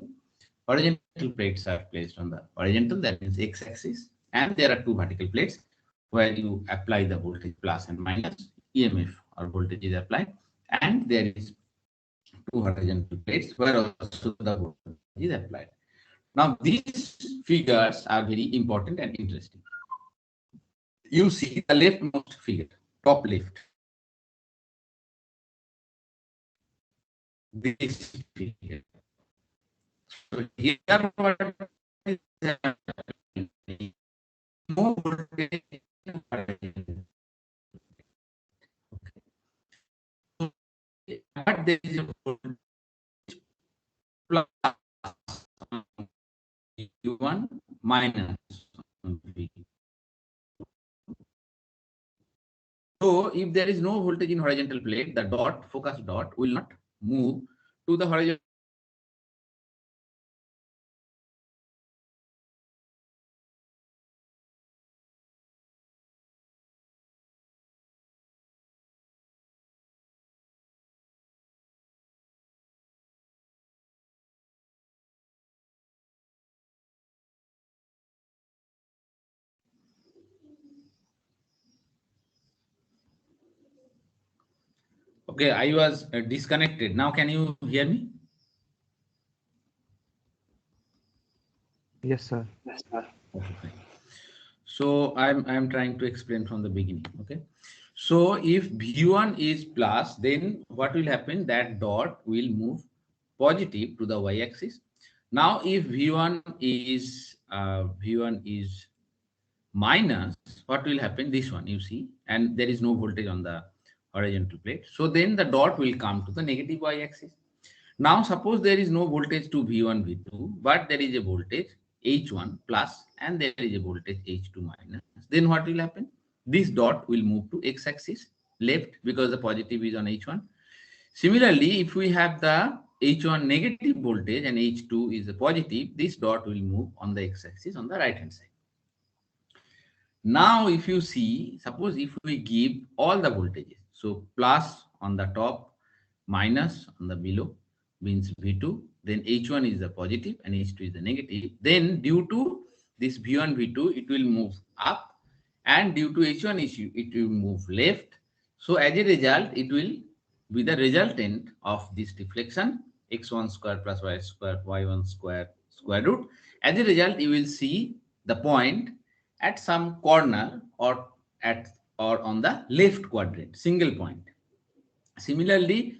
A: horizontal plates are placed on the horizontal, that means x-axis, and there are two vertical plates where you apply the voltage plus and minus, EMF or voltage is applied, and there is two horizontal plates where also the voltage is applied. Now these figures are very important and interesting. You see the leftmost figure, top left. This figure. So here what is happening? No voltage. But there is a voltage plus V1 minus V2. So if there is no voltage in horizontal plate, the dot, focus dot, will not move to the horizontal. Okay, I was disconnected. Now can you hear me?
C: Yes, sir.
A: Okay, fine. So I'm trying to explain from the beginning. Okay. So if V1 is plus, then what will happen? That dot will move positive to the y-axis. Now if V1 is minus, what will happen? This one you see, and there is no voltage on the horizontal plate. So then the dot will come to the negative y-axis. Now suppose there is no voltage to V1, V2, but there is a voltage H1 plus and there is a voltage H2 minus. Then what will happen? This dot will move to x-axis left because the positive is on H1. Similarly, if we have the H1 negative voltage and H2 is a positive, this dot will move on the x-axis on the right hand side. Now, if you see, suppose if we give all the voltages, so plus on the top, minus on the below, means V2, then H1 is the positive and H2 is the negative. Then due to this V1, V2, it will move up, and due to H1 issue, it will move left. So as a result, it will be the resultant of this deflection, x1 square plus y square, y1 square square root. As a result, you will see the point at some corner or on the left quadrant, single point. Similarly,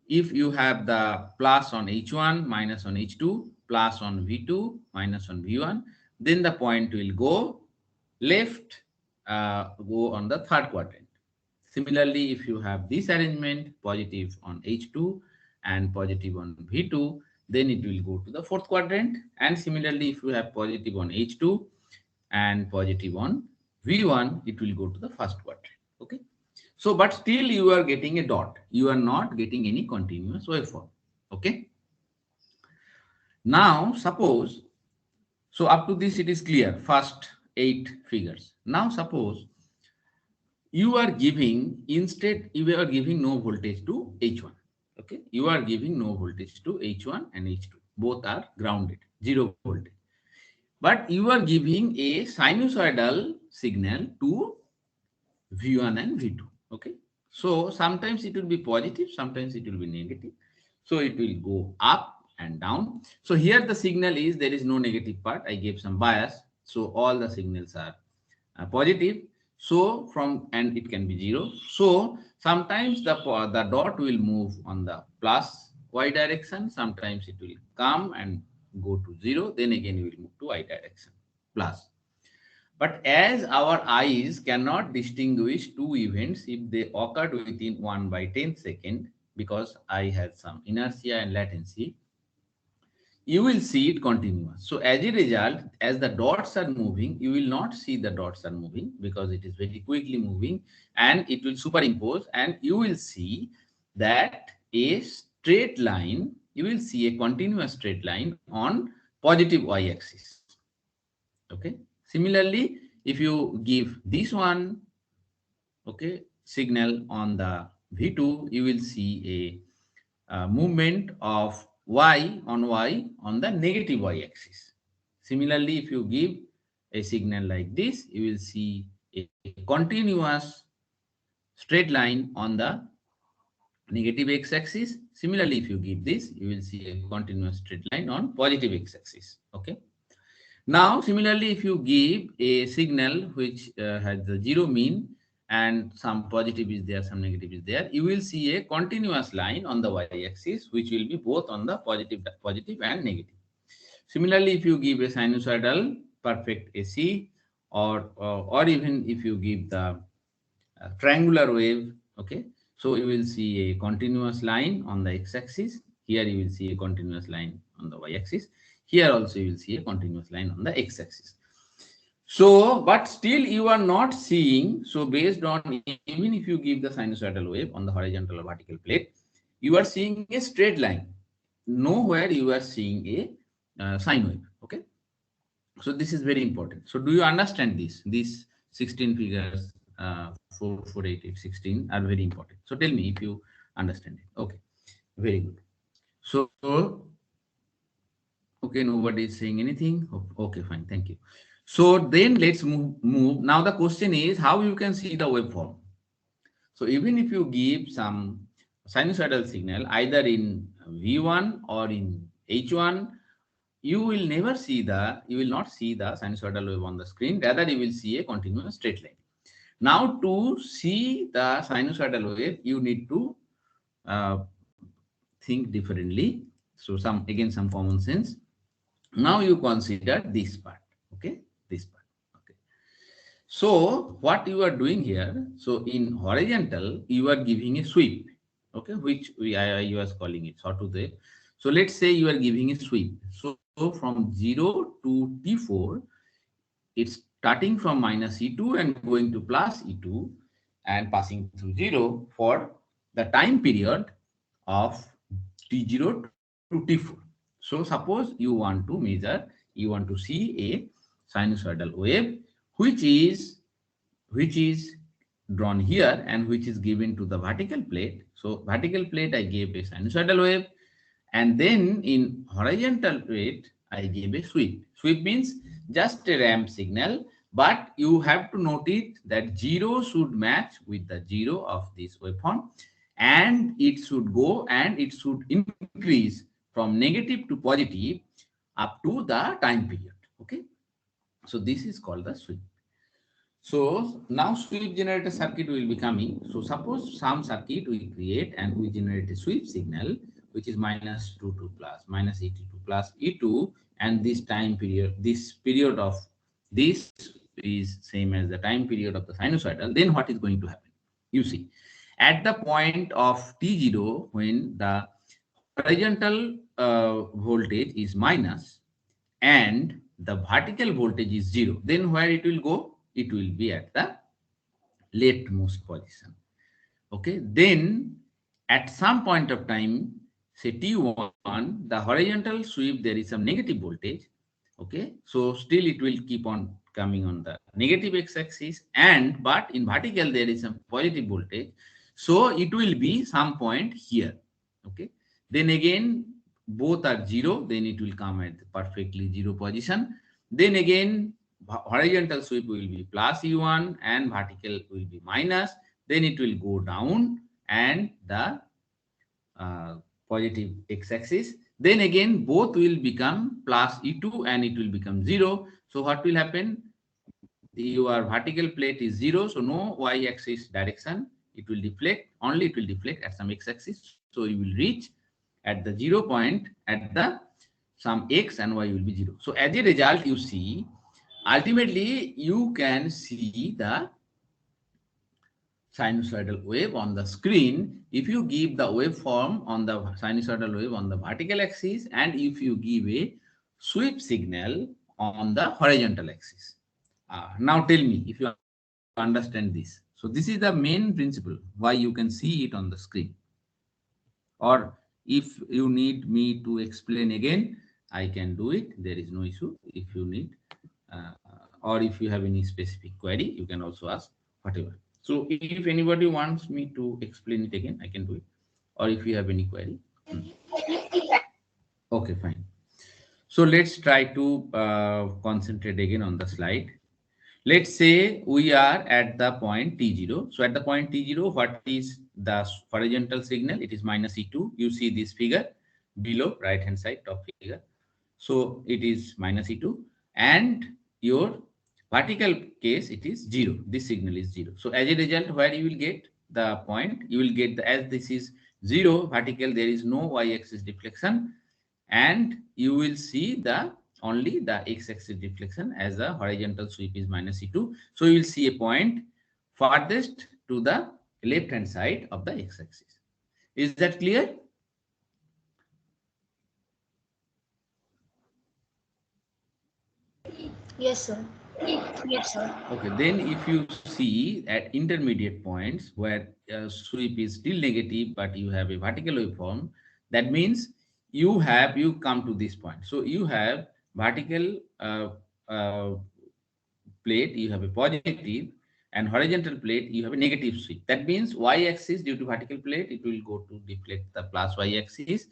A: if you have the plus on H1, minus on H2, plus on V2, minus on V1, then the point will go left, go on the third quadrant. Similarly, if you have this arrangement, positive on H2 and positive on V2, then it will go to the fourth quadrant. And similarly, if you have positive on H2 and positive on V1, it will go to the first quadrant. Okay. So, but still you are getting a dot. You are not getting any continuous waveform. Okay. Now, suppose, so up to this it is clear, first 8 figures. Now, suppose you are giving, instead you are giving no voltage to H1. Okay. You are giving no voltage to H1 and H2. Both are grounded, 0 voltage. But you are giving a sinusoidal signal to V1 and V2. Okay. So sometimes it will be positive, sometimes it will be negative. So it will go up and down. So here the signal is there is no negative part. I gave some bias. So all the signals are positive. So and it can be 0. So sometimes the dot will move on the plus y direction. Sometimes it will come and go to 0. Then again it will move to y direction plus. But as our eyes cannot distinguish two events if they occurred within 1/10 second, because I had some inertia and latency, you will see it continuous. So as a result, as the dots are moving, you will not see the dots are moving because it is very quickly moving, and it will superimpose, and you will see that a straight line, you will see a continuous straight line on positive y-axis. Okay. Similarly, if you give this one, okay, signal on the V2, you will see a movement of y on the negative y-axis. Similarly, if you give a signal like this, you will see a continuous straight line on the negative x-axis. Similarly, if you give this, you will see a continuous straight line on positive x-axis. Okay. Now, similarly, if you give a signal which has the zero mean and some positive is there, some negative is there, you will see a continuous line on the y-axis, which will be both on the positive and negative. Similarly, if you give a sinusoidal perfect AC, or even if you give the triangular wave, okay, so you will see a continuous line on the x-axis. Here you will see a continuous line on the y-axis. Here also you will see a continuous line on the x-axis. So, but still you are not seeing, so based on, even if you give the sinusoidal wave on the horizontal or vertical plate, you are seeing a straight line. Nowhere you are seeing a sine wave. Okay. So this is very important. So do you understand this? These 16 figures, 4, 4, 8, 8, 16 are very important. So tell me if you understand it. Okay, very good. So, okay, nobody is saying anything. Okay, fine, thank you. So then let's move. Now the question is how you can see the waveform. So even if you give some sinusoidal signal either in V1 or in H1, you will not see the sinusoidal wave on the screen. Rather, you will see a continuous straight line. Now, to see the sinusoidal wave, you need to think differently. So, some common sense. Now, you consider this part. Okay, this part. Okay. So, what you are doing here? So, in horizontal, you are giving a sweep. Okay, which I was calling it sawtooth wave. So let's say you are giving a sweep. So from 0 to T4, it's starting from minus E2 and going to plus E2 and passing through 0 for the time period of T0 to T4. So suppose you want to measure, you want to see a sinusoidal wave, which is drawn here and which is given to the vertical plate. So vertical plate, I gave a sinusoidal wave. And then in horizontal plate, I gave a sweep. Sweep means just a ramp signal, but you have to note it that 0 should match with the 0 of this waveform, and it should go and it should increase from negative to positive up to the time period. Okay. So this is called the sweep. So now sweep generator circuit will be coming. So suppose some circuit we create and we generate a sweep signal, which is minus 2 to plus, minus E2 plus E2, and this time period, this period of this is same as the time period of the sinusoidal. Then what is going to happen? You see, at the point of T0, when the horizontal voltage is minus and the vertical voltage is 0, then where it will go? It will be at the leftmost position. Okay, then at some point of time, say T1, the horizontal sweep, there is some negative voltage. Okay, so still it will keep on coming on the negative x-axis, and but in vertical there is some positive voltage, so it will be some point here. Okay, then again both are 0, then it will come at perfectly 0 position. Then again horizontal sweep will be plus E1 and vertical will be minus. Then it will go down and the positive x-axis. Then again both will become plus E2 and it will become 0. So what will happen? Your vertical plate is 0, so no y-axis direction. It will deflect, only it will deflect at some x-axis. So you will reach at the 0 point at the some x and y will be 0. So as a result, you see, ultimately you can see the sinusoidal wave on the screen if you give the waveform on the sinusoidal wave on the vertical axis and if you give a sweep signal on the horizontal axis. Now tell me if you understand this. So this is the main principle why you can see it on the screen. Or if you need me to explain again, I can do it. There is no issue. If you need, uh, or if you have any specific query, you can also ask whatever. So if anybody wants me to explain it again, I can do it. Or if you have any query. Okay, fine. So let's try to concentrate again on the slide. Let's say we are at the point T0. So at the point T0, what is the horizontal signal? It is minus E2. You see this figure below, right hand side, top figure. So it is minus E2. And your vertical case, it is 0. This signal is 0. So as a result, where you will get the point, you will get the, as this is 0 vertical, there is no y-axis deflection. And you will see the only the x-axis deflection as the horizontal sweep is minus E2. So you will see a point farthest to the left hand side of the x-axis. Is that clear?
B: Yes, sir. Yes, sir.
A: Okay, then if you see at intermediate points where sweep is still negative, but you have a vertical waveform, that means you come to this point. So you have vertical uh, plate, you have a positive, and horizontal plate, you have a negative sweep. That means y-axis due to vertical plate, it will go to deflect the plus y-axis,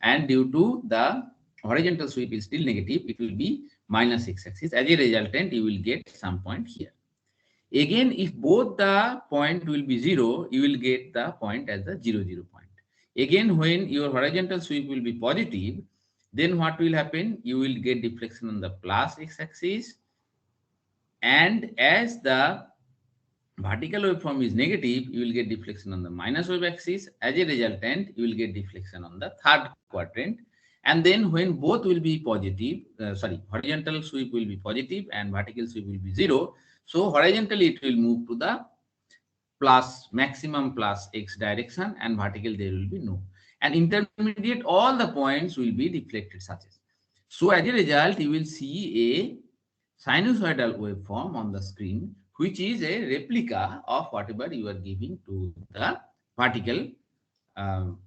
A: and due to the horizontal sweep is still negative, it will be minus x-axis. As a resultant, you will get some point here. Again, if both the point will be 0, you will get the point as the 0, 0 point. Again, when your horizontal sweep will be positive, then what will happen? You will get deflection on the plus x-axis, and as the vertical waveform is negative, you will get deflection on the minus wave axis. As a resultant, you will get deflection on the third quadrant. And then when both will be positive, horizontal sweep will be positive and vertical sweep will be 0. So horizontally it will move to the plus maximum plus x direction, and vertical there will be no. And intermediate, all the points will be deflected such as. So as a result, you will see a sinusoidal waveform on the screen, which is a replica of whatever you are giving to the vertical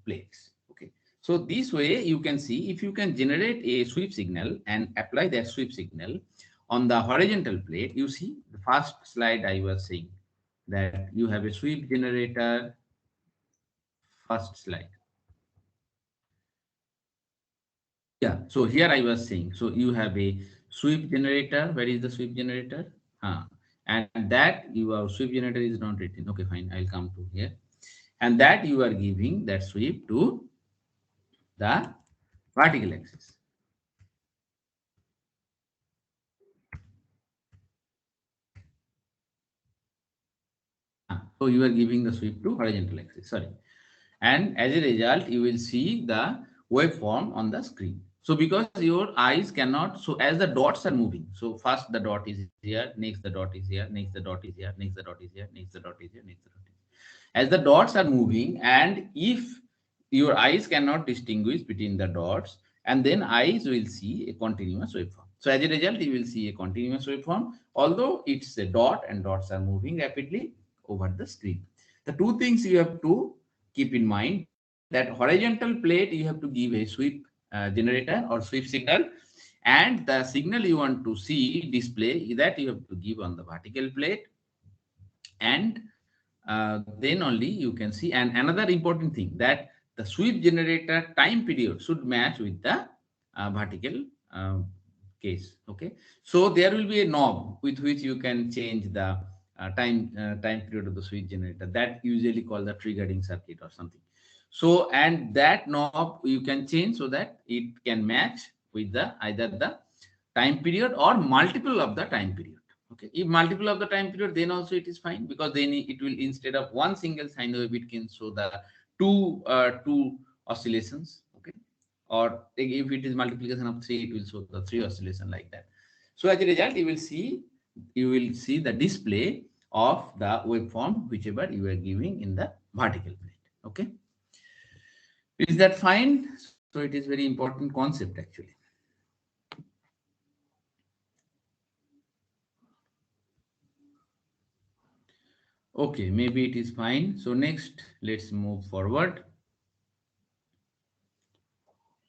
A: plates. Okay. So this way you can see if you can generate a sweep signal and apply that sweep signal on the horizontal plate. You see the first slide I was saying that you have a sweep generator. First slide. Yeah, so here I was saying, so you have a sweep generator. Where is the sweep generator? And that your sweep generator is not written. Okay, fine. I'll come to here. And that you are giving that sweep to the vertical axis. So you are giving the sweep to horizontal axis. Sorry. And as a result, you will see the waveform on the screen. So because your eyes cannot, so as the dots are moving, so first the dot is here, next the dot is here, next the dot is here, next the dot is here, next the dot is here, next the dot is here. As the dots are moving, and if your eyes cannot distinguish between the dots, and then eyes will see a continuous waveform. So as a result, you will see a continuous waveform, although it's a dot and dots are moving rapidly over the screen. The two things you have to keep in mind, that horizontal plate you have to give a sweep generator or sweep signal, and the signal you want to see display that you have to give on the vertical plate, and then only you can see. And another important thing, that the sweep generator time period should match with the vertical case. Okay, so there will be a knob with which you can change the time period of the sweep generator, that usually called the triggering circuit or something. So, and that knob you can change so that it can match with the either the time period or multiple of the time period. Okay, if multiple of the time period, then also it is fine, because then it will, instead of one single sine wave, it can show the two oscillations. Okay, or if it is multiplication of 3, it will show the 3 oscillation, like that. So as a result, you will see the display of the waveform whichever you are giving in the vertical plate. Okay, is that fine? So it is very important concept actually. Okay, maybe it is fine. So next, let's move forward.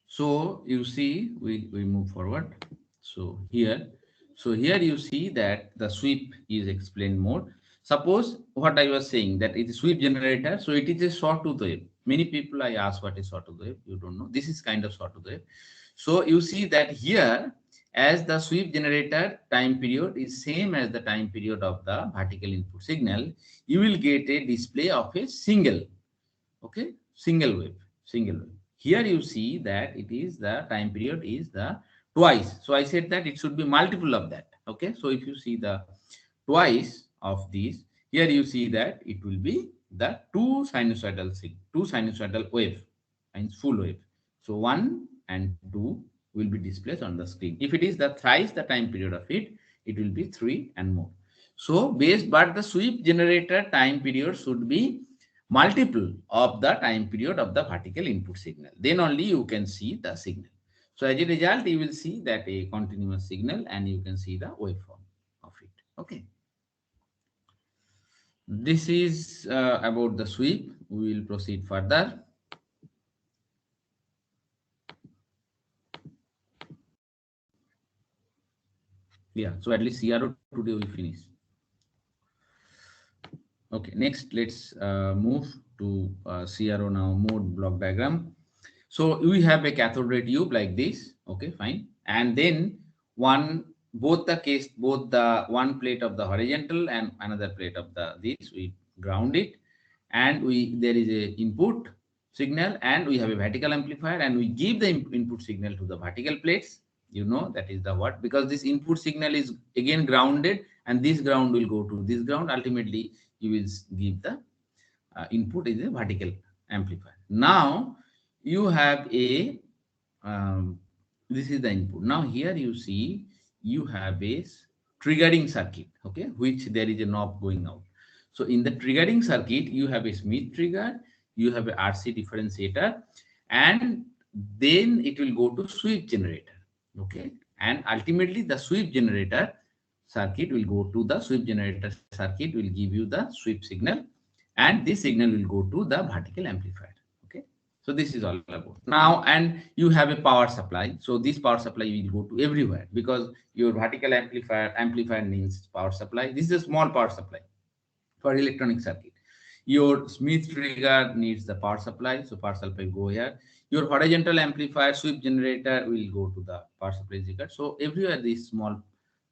A: So you see, we move forward. So here you see that the sweep is explained more. Suppose what I was saying, that it is sweep generator. So it is a sawtooth wave. Many people I ask what is sawtooth wave. You don't know. This is kind of sawtooth wave. So you see that here, as the sweep generator time period is same as the time period of the vertical input signal, you will get a display of a single, okay, single wave. Here you see that it is the time period is the twice. So I said that it should be multiple of that. Okay, so if you see the twice of these, here you see that it will be the two sinusoidal wave, means full wave. So 1 and 2 will be displayed on the screen. If it is the thrice the time period of it, it will be 3 and more. So based, but the sweep generator time period should be multiple of the time period of the vertical input signal. Then only you can see the signal. So as a result, you will see that a continuous signal and you can see the waveform of it. Okay. This is about the sweep. We will proceed further. Yeah, so at least CRO today we finish. Okay, next let's move to CRO now, mode block diagram. So we have a cathode ray tube like this. Okay, fine. And then both the one plate of the horizontal and another plate of the this, we ground it, and there is a input signal, and we have a vertical amplifier, and we give the input signal to the vertical plates. You know that is the what, because this input signal is again grounded, and this ground will go to this ground. Ultimately, you will give the input is a vertical amplifier. Now you have a this is the input. Now here you see you have a triggering circuit, okay, which there is a knob going out. So in the triggering circuit, you have a Smith trigger, you have a RC differentiator, and then it will go to sweep generator, okay, and ultimately the sweep generator circuit will go to the sweep generator circuit will give you the sweep signal, and this signal will go to the vertical amplifier. Okay, so this is all about now. And you have a power supply, so this power supply will go to everywhere, because your vertical amplifier means power supply. This is a small power supply for electronic circuit. Your Smith trigger needs the power supply, so power supply go here. Your horizontal amplifier sweep generator will go to the power supply circuit. So everywhere this small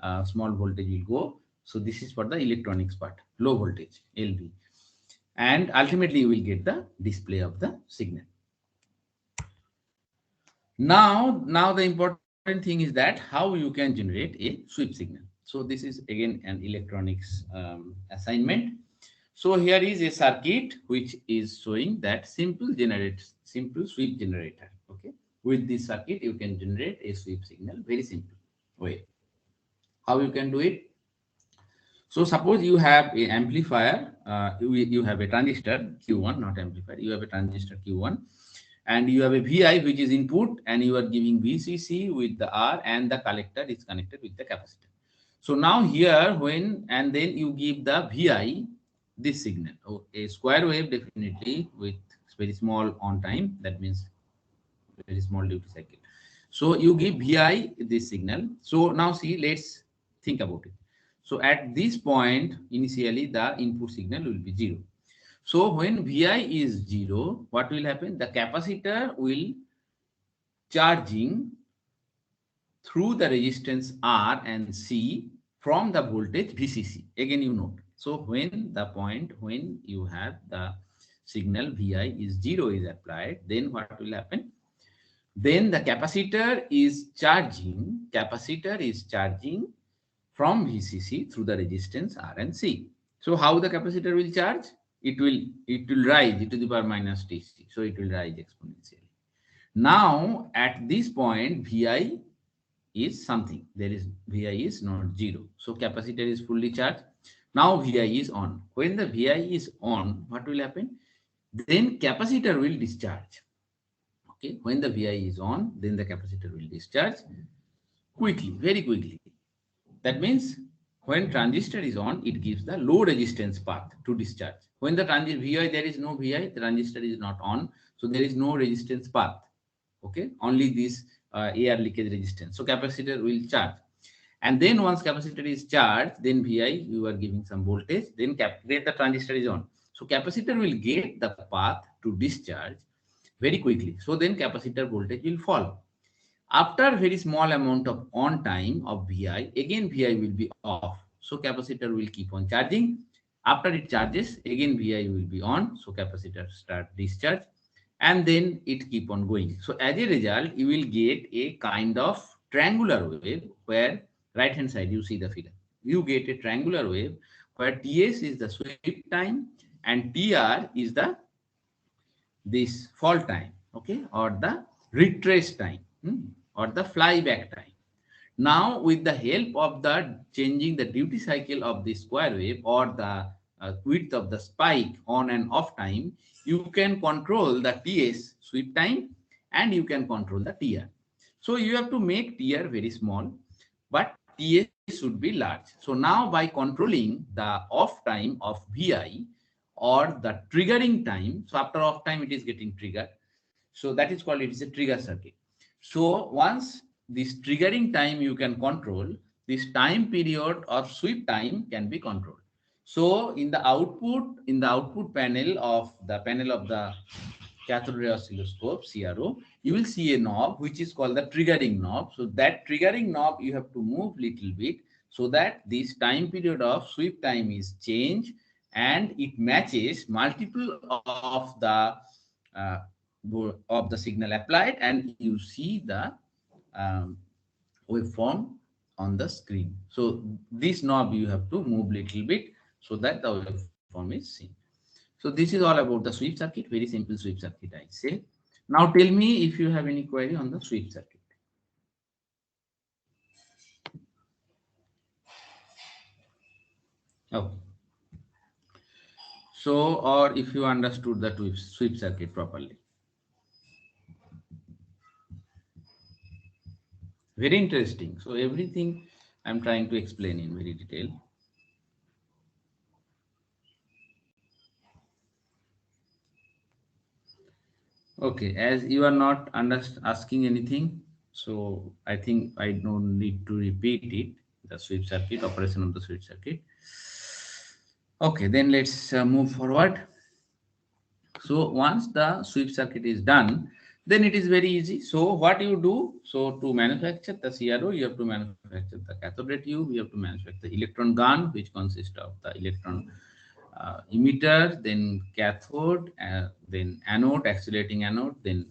A: voltage will go. So this is for the electronics part, low voltage LV, and ultimately you will get the display of the signal. Now the important thing is that how you can generate a sweep signal. So this is again an electronics assignment. So here is a circuit which is showing that simple sweep generator. Okay, with this circuit you can generate a sweep signal very simple way. How you can do it? So suppose you have a amplifier, you have a transistor Q1, not amplifier. You have a transistor Q1, and you have a VI which is input, and you are giving VCC with the R, and the collector is connected with the capacitor. So now here and then you give the VI this signal, a square wave definitely with very small on time. That means very small duty cycle. So you give VI this signal. So now see, let's think about it. So at this point, initially the input signal will be 0. So when VI is 0, what will happen? The capacitor will charging through the resistance R and C from the voltage VCC. Again, you note. So when you have the signal VI is 0 is applied, then what will happen? Then the capacitor is charging from VCC through the resistance R and C. So how the capacitor will charge? It will rise e to the power minus TC. So it will rise exponentially. Now at this point, VI is something. VI is not 0. So capacitor is fully charged. Now Vi is on. When the Vi is on, what will happen? Then capacitor will discharge. Okay, when the Vi is on, then the capacitor will discharge quickly, very quickly. That means when transistor is on, it gives the low resistance path to discharge. When the transistor Vi, there is no Vi, the transistor is not on, so there is no resistance path. Okay, only this air leakage resistance. So capacitor will charge. And then once capacitor is charged, then Vi, you are giving some voltage, then then the transistor is on. So capacitor will get the path to discharge very quickly. So then capacitor voltage will fall. After very small amount of on time of Vi, again Vi will be off. So capacitor will keep on charging. After it charges, again Vi will be on. So capacitor start discharge, and then it keep on going. So as a result, you will get a kind of triangular wave where right hand side you see the figure. You get a triangular wave where Ts is the sweep time and Tr is the this fall time, okay, or the retrace time, or the flyback time. Now, with the help of the changing the duty cycle of the square wave or the width of the spike on and off time, you can control the Ts sweep time and you can control the Tr. So you have to make Tr very small, but Ts should be large. So now by controlling the off time of Vi or the triggering time, so after off time it is getting triggered. So that is called, it is a trigger circuit. So once this triggering time you can control, this time period or sweep time can be controlled. So in the output panel of the cathode ray oscilloscope CRO, you will see a knob which is called the triggering knob. So that triggering knob you have to move little bit so that this time period of sweep time is changed and it matches multiple uh, of the signal applied, and you see the um, waveform on the screen. So this knob you have to move little bit so that the waveform is seen. So this is all about the sweep circuit, very simple sweep circuit I say. Now tell me if you have any query on the sweep circuit. Okay. So, or if you understood the sweep circuit properly. Very interesting. So everything I'm trying to explain in very detail. Okay, as you are not asking anything, so I think I don't need to repeat it, the sweep circuit, operation of the sweep circuit. Okay, then let's move forward. So once the sweep circuit is done, then it is very easy. So what you do, so to manufacture the CRO, you have to manufacture the cathode ray tube, you have to manufacture the electron gun, which consists of the electron emitter, then cathode, then anode, accelerating anode, then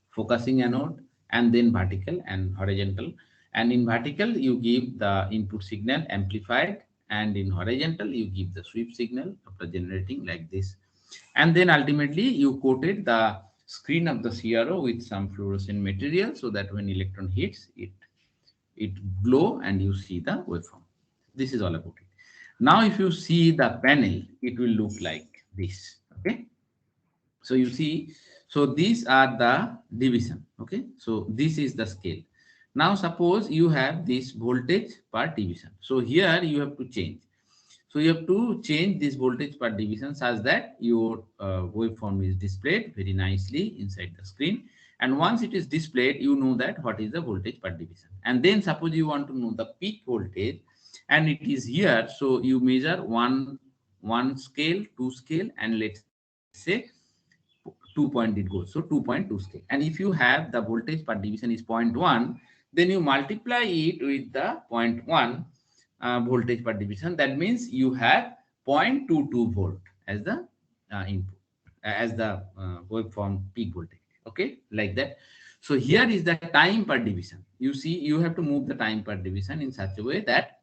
A: focusing anode, and then vertical and horizontal. And in vertical, you give the input signal amplified, and in horizontal, you give the sweep signal after generating like this. And then ultimately, you coated the screen of the CRO with some fluorescent material so that when electron hits it glow and you see the waveform. This is all about it. Now, if you see the panel, it will look like this. Okay. So you see, so these are the division. Okay. So this is the scale. Now, suppose you have this voltage per division. So here you have to change. So you have to change this voltage per division such that your waveform is displayed very nicely inside the screen. And once it is displayed, you know that what is the voltage per division. And then suppose you want to know the peak voltage, and it is here. So you measure one scale, two scale, and let's say 2 point it goes. So 2.2 scale. And if you have the voltage per division is 0.1, then you multiply it with the 0.1 voltage per division. That means you have 0.22 volt as the input, as the waveform peak voltage. Okay, like that. So here is the time per division. You see, you have to move the time per division in such a way that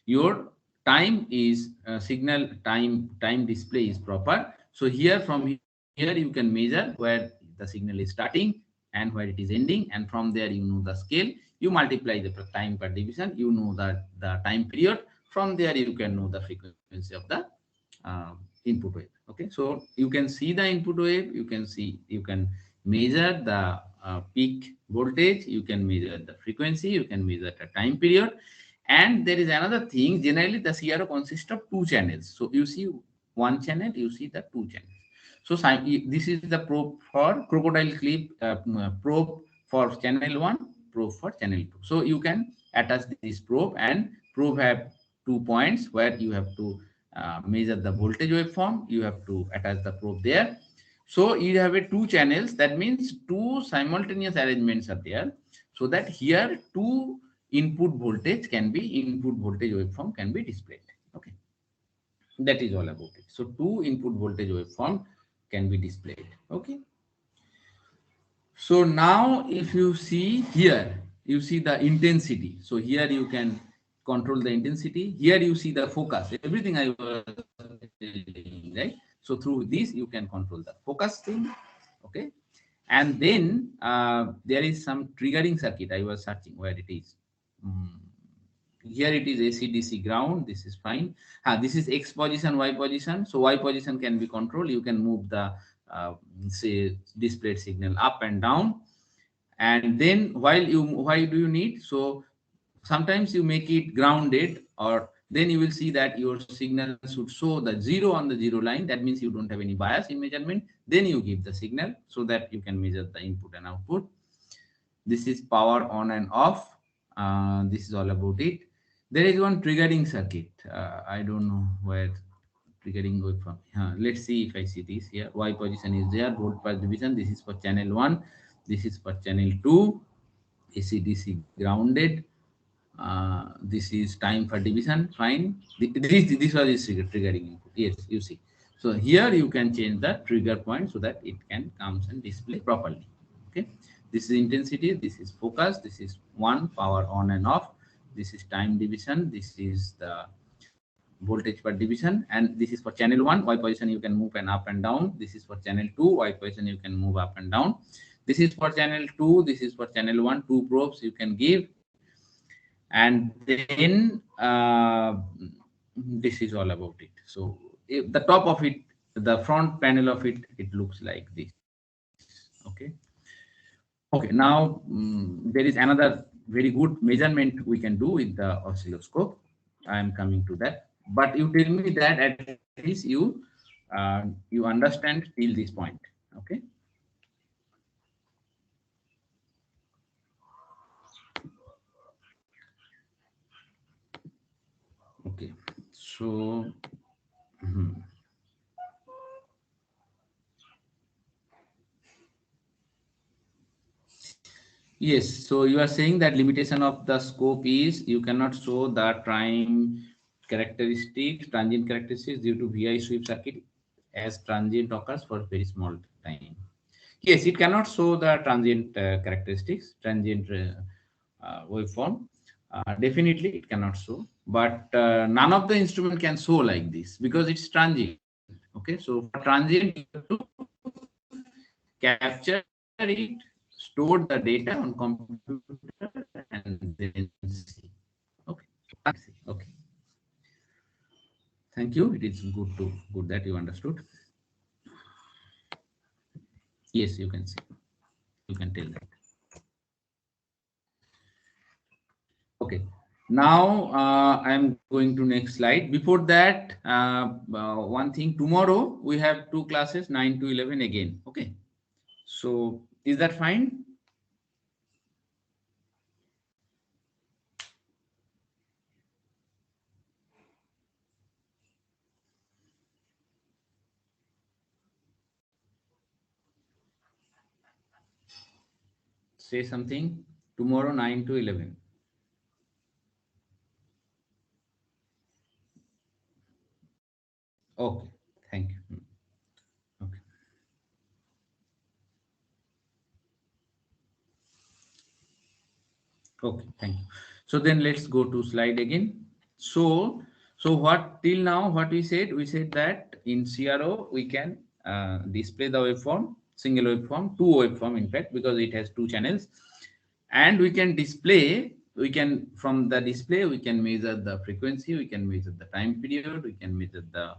A: your time is signal time display is proper. So here from here you can measure where the signal is starting and where it is ending, and from there you know the scale. You multiply the time per division, you know the time period From there, you can know the frequency of the input wave. Okay, so you can see the input wave, you can measure the peak voltage, you can measure the frequency, you can measure the time period. And there is another thing, generally the CRO consists of two channels. So you see one channel, you see the two channels. So this is the probe for crocodile clip, probe for channel 1, probe for channel 2. So you can attach this probe, and probe have 2 points where you have to measure the voltage waveform. You have to attach the probe there. So you have a two channels. That means two simultaneous arrangements are there. So that here two input voltage waveform can be displayed. Okay, that is all about it. So two input voltage waveform can be displayed. Okay. So now if you see here, you see the intensity. So here you can control the intensity. Here you see the focus. Everything I was telling, right? So through this you can control the focus thing. Okay. And then there is some triggering circuit. I was searching where it is. Here it is AC/DC ground. This is fine. This is X position, Y position. So Y position can be controlled. You can move the say displayed signal up and down. And then why do you need? So sometimes you make it grounded, or then you will see that your signal should show the zero on the zero line. That means you don't have any bias in measurement. Then you give the signal so that you can measure the input and output. This is power on and off. This is all about it. There is one triggering circuit. I don't know where triggering going from. Let's see if I see this here. Y position is there. Volt per division. This is for channel 1. This is for channel 2. AC/DC grounded. This is time for division. Fine. This was the triggering input. Yes, you see. So here you can change the trigger point so that it can come and display properly. Okay. This is intensity. This is focus. This is one, power on and off. This is time division. This is the voltage per division, and this is for channel 1. Y position you can move and up and down. This is for channel 2. Y position you can move up and down. This is for channel 2. This is for channel 1. Two probes you can give. And then this is all about it. So if the top of it, the front panel of it, it looks like this. Okay. Okay. Now there is another very good measurement we can do with the oscilloscope. I am coming to that. But you tell me that at least you understand till this point. Okay. Okay. So. Yes, so you are saying that limitation of the scope is you cannot show the transient characteristics due to VI sweep circuit as transient occurs for very small time. Yes, it cannot show the transient characteristics, transient waveform. Definitely, it cannot show, but none of the instrument can show like this because it's transient. Okay, so for transient, you have to capture it, store the data on computer, and then see. Okay. Okay. Thank you. It is good that you understood. Yes, you can see. You can tell that. Okay. Now I am going to next slide. Before that, one thing. Tomorrow we have two classes, 9 to 11 again. Okay. So is that fine? Say something. Tomorrow 9 to 11. Okay. Thank you. Okay. Okay, thank you. So then let's go to slide again. So what till now, what we said that in CRO, we can display the waveform, single waveform, two waveform, in fact, because it has two channels. And we can display we can, from the display, we can measure the frequency, we can measure the time period, we can measure the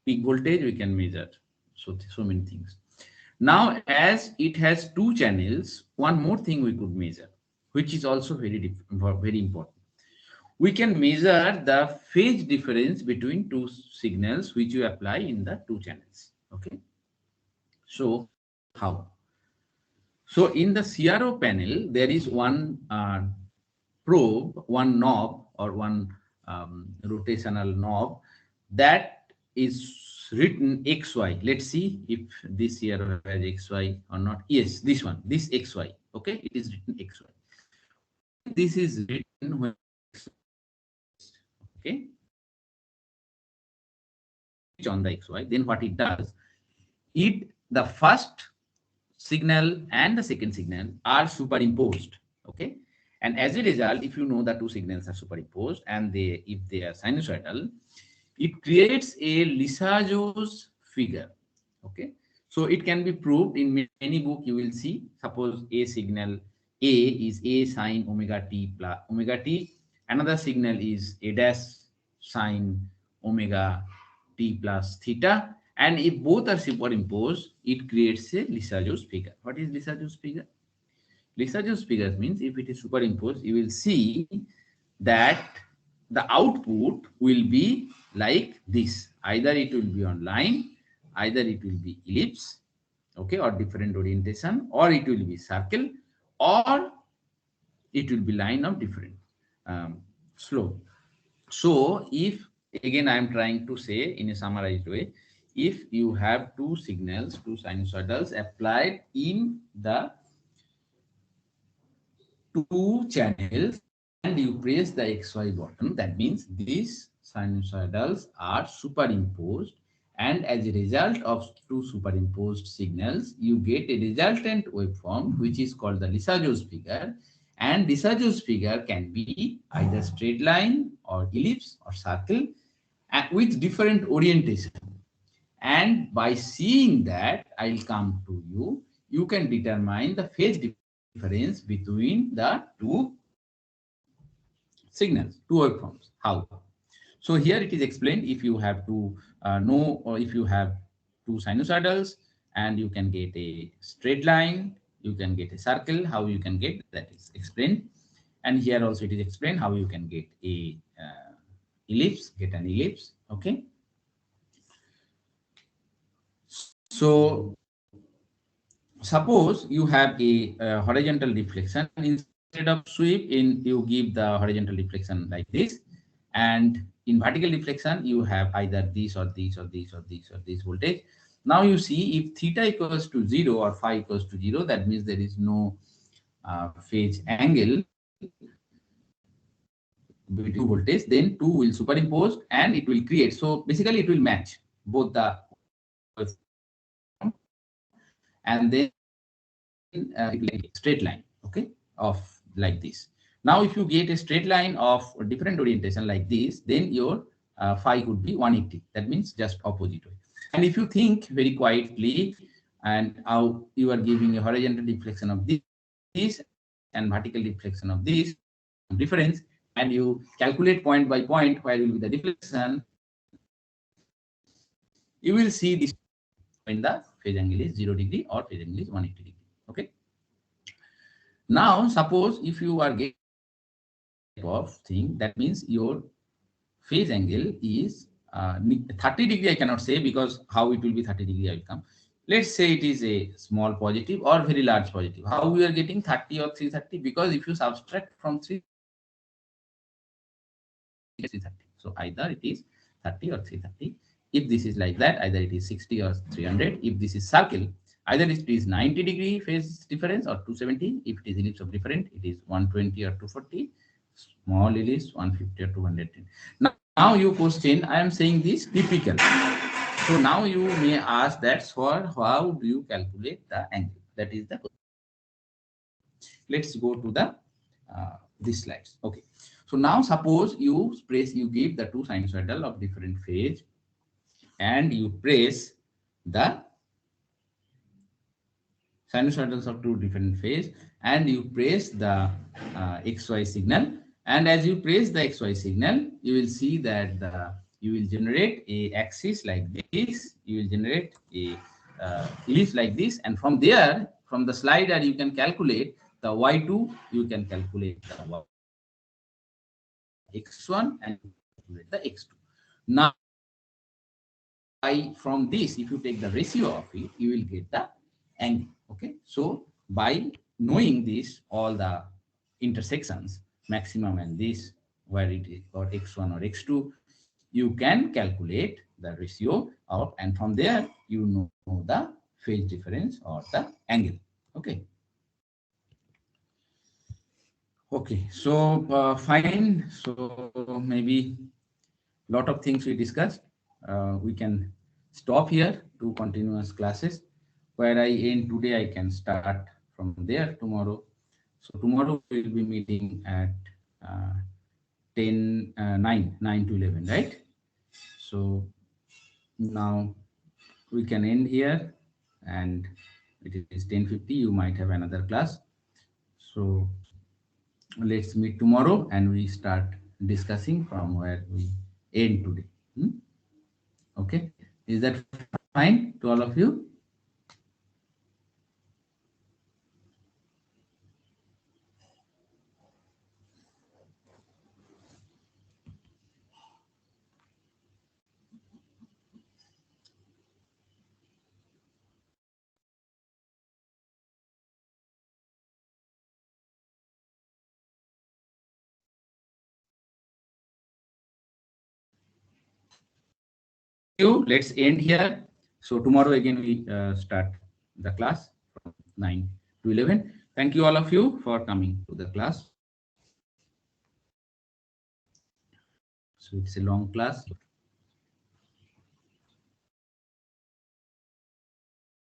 A: peak voltage, we can measure so many things. Now, as it has two channels, one more thing we could measure, which is also very important. We can measure the phase difference between two signals which you apply in the two channels. Okay. So how? So in the CRO panel, there is one probe, one knob or one rotational knob that is written XY. Let's see if this CRO has XY or not. Yes, this one, this XY. Okay, it is written XY. When this is written, when okay, on the XY, then what it does, the first signal and the second signal are superimposed. Okay, and as a result, if you know the two signals are superimposed and if they are sinusoidal, it creates a Lissajous figure. Okay, so it can be proved in many book. You will see, suppose a signal A is A sine omega t plus omega t, another signal is A dash sine omega t plus theta, and if both are superimposed, it creates a Lissajous figure. What is Lissajous figure? Lissajous figure means if it is superimposed, you will see that the output will be like this. Either it will be on line, either it will be ellipse, okay, or different orientation, or it will be circle, or it will be line of different slope. So if, again, I am trying to say in a summarized way, if you have two signals, two sinusoidals applied in the two channels and you press the XY button, that means these sinusoidals are superimposed, and as a result of two superimposed signals, you get a resultant waveform which is called the Lissajous figure. And Lissajous figure can be either straight line or ellipse or circle with different orientation. And by seeing that, I'll come to you, you can determine the phase difference between the two signals, two waveforms. How? So here it is explained. If you have to know, or if you have two sinusoidals and you can get a straight line, you can get a circle, how you can get that is explained. And here also it is explained how you can get a ellipse, get an ellipse. Okay. So suppose you have a horizontal deflection. Instead of sweep in, you give the horizontal deflection like this, and in vertical deflection you have either this or this or this or this or this voltage. Now you see, if theta equals to 0 or phi equals to 0, that means there is no phase angle between two voltage, then two will superimpose and it will create. So basically it will match both the and then straight line, okay, of like this. Now if you get a straight line of different orientation like this, then your phi could be 180. That means just opposite way. And if you think very quietly, and how you are giving a horizontal deflection of this and vertical deflection of this difference, and you calculate point by point where will be the deflection, you will see this when the phase angle is 0 degree or phase angle is 180 degree. Okay. Now suppose if you are getting of thing, that means your phase angle is 30 degree. I cannot say, because how it will be 30 degree I will come. Let's say it is a small positive or very large positive. How we are getting 30 or 330? Because if you subtract from 330, so either it is 30 or 330. If this is like that, either it is 60 or 300. If this is circle, either it is 90 degree phase difference or 270. If it is ellipse of different, it is 120 or 240. Small ellipse 150 or 210. Now you question, I am saying this typical. So now you may ask that, for how do you calculate the angle? That is the question. Let's go to the these slides. Okay. So now suppose you give the two sinusoidal of different phase and you press the sinusoidals of two different phase, and you press the XY signal. And as you press the XY signal, you will see that you will generate a axis like this. You will generate a ellipse like this, and from there, from the slider, you can calculate the Y2. You can calculate the X1 and calculate the X2. Now, from this, if you take the ratio of it, you will get the angle. Okay, so by knowing this, all the intersections, maximum and this, where it is or X1 or X2, you can calculate the ratio out, and from there you know the phase difference or the angle. Okay. Okay, so fine. So maybe lot of things we discussed. We can stop here to continuous classes. Where I end today, I can start from there tomorrow. So tomorrow we will be meeting at 9 to 11, right? So now we can end here, and it is 10:50. You might have another class. So let's meet tomorrow and we start discussing from where we end today. Okay, is that fine to all of you? Let's end here. So tomorrow again we start the class from 9 to 11. Thank you all of you for coming to the class. So it's a long class.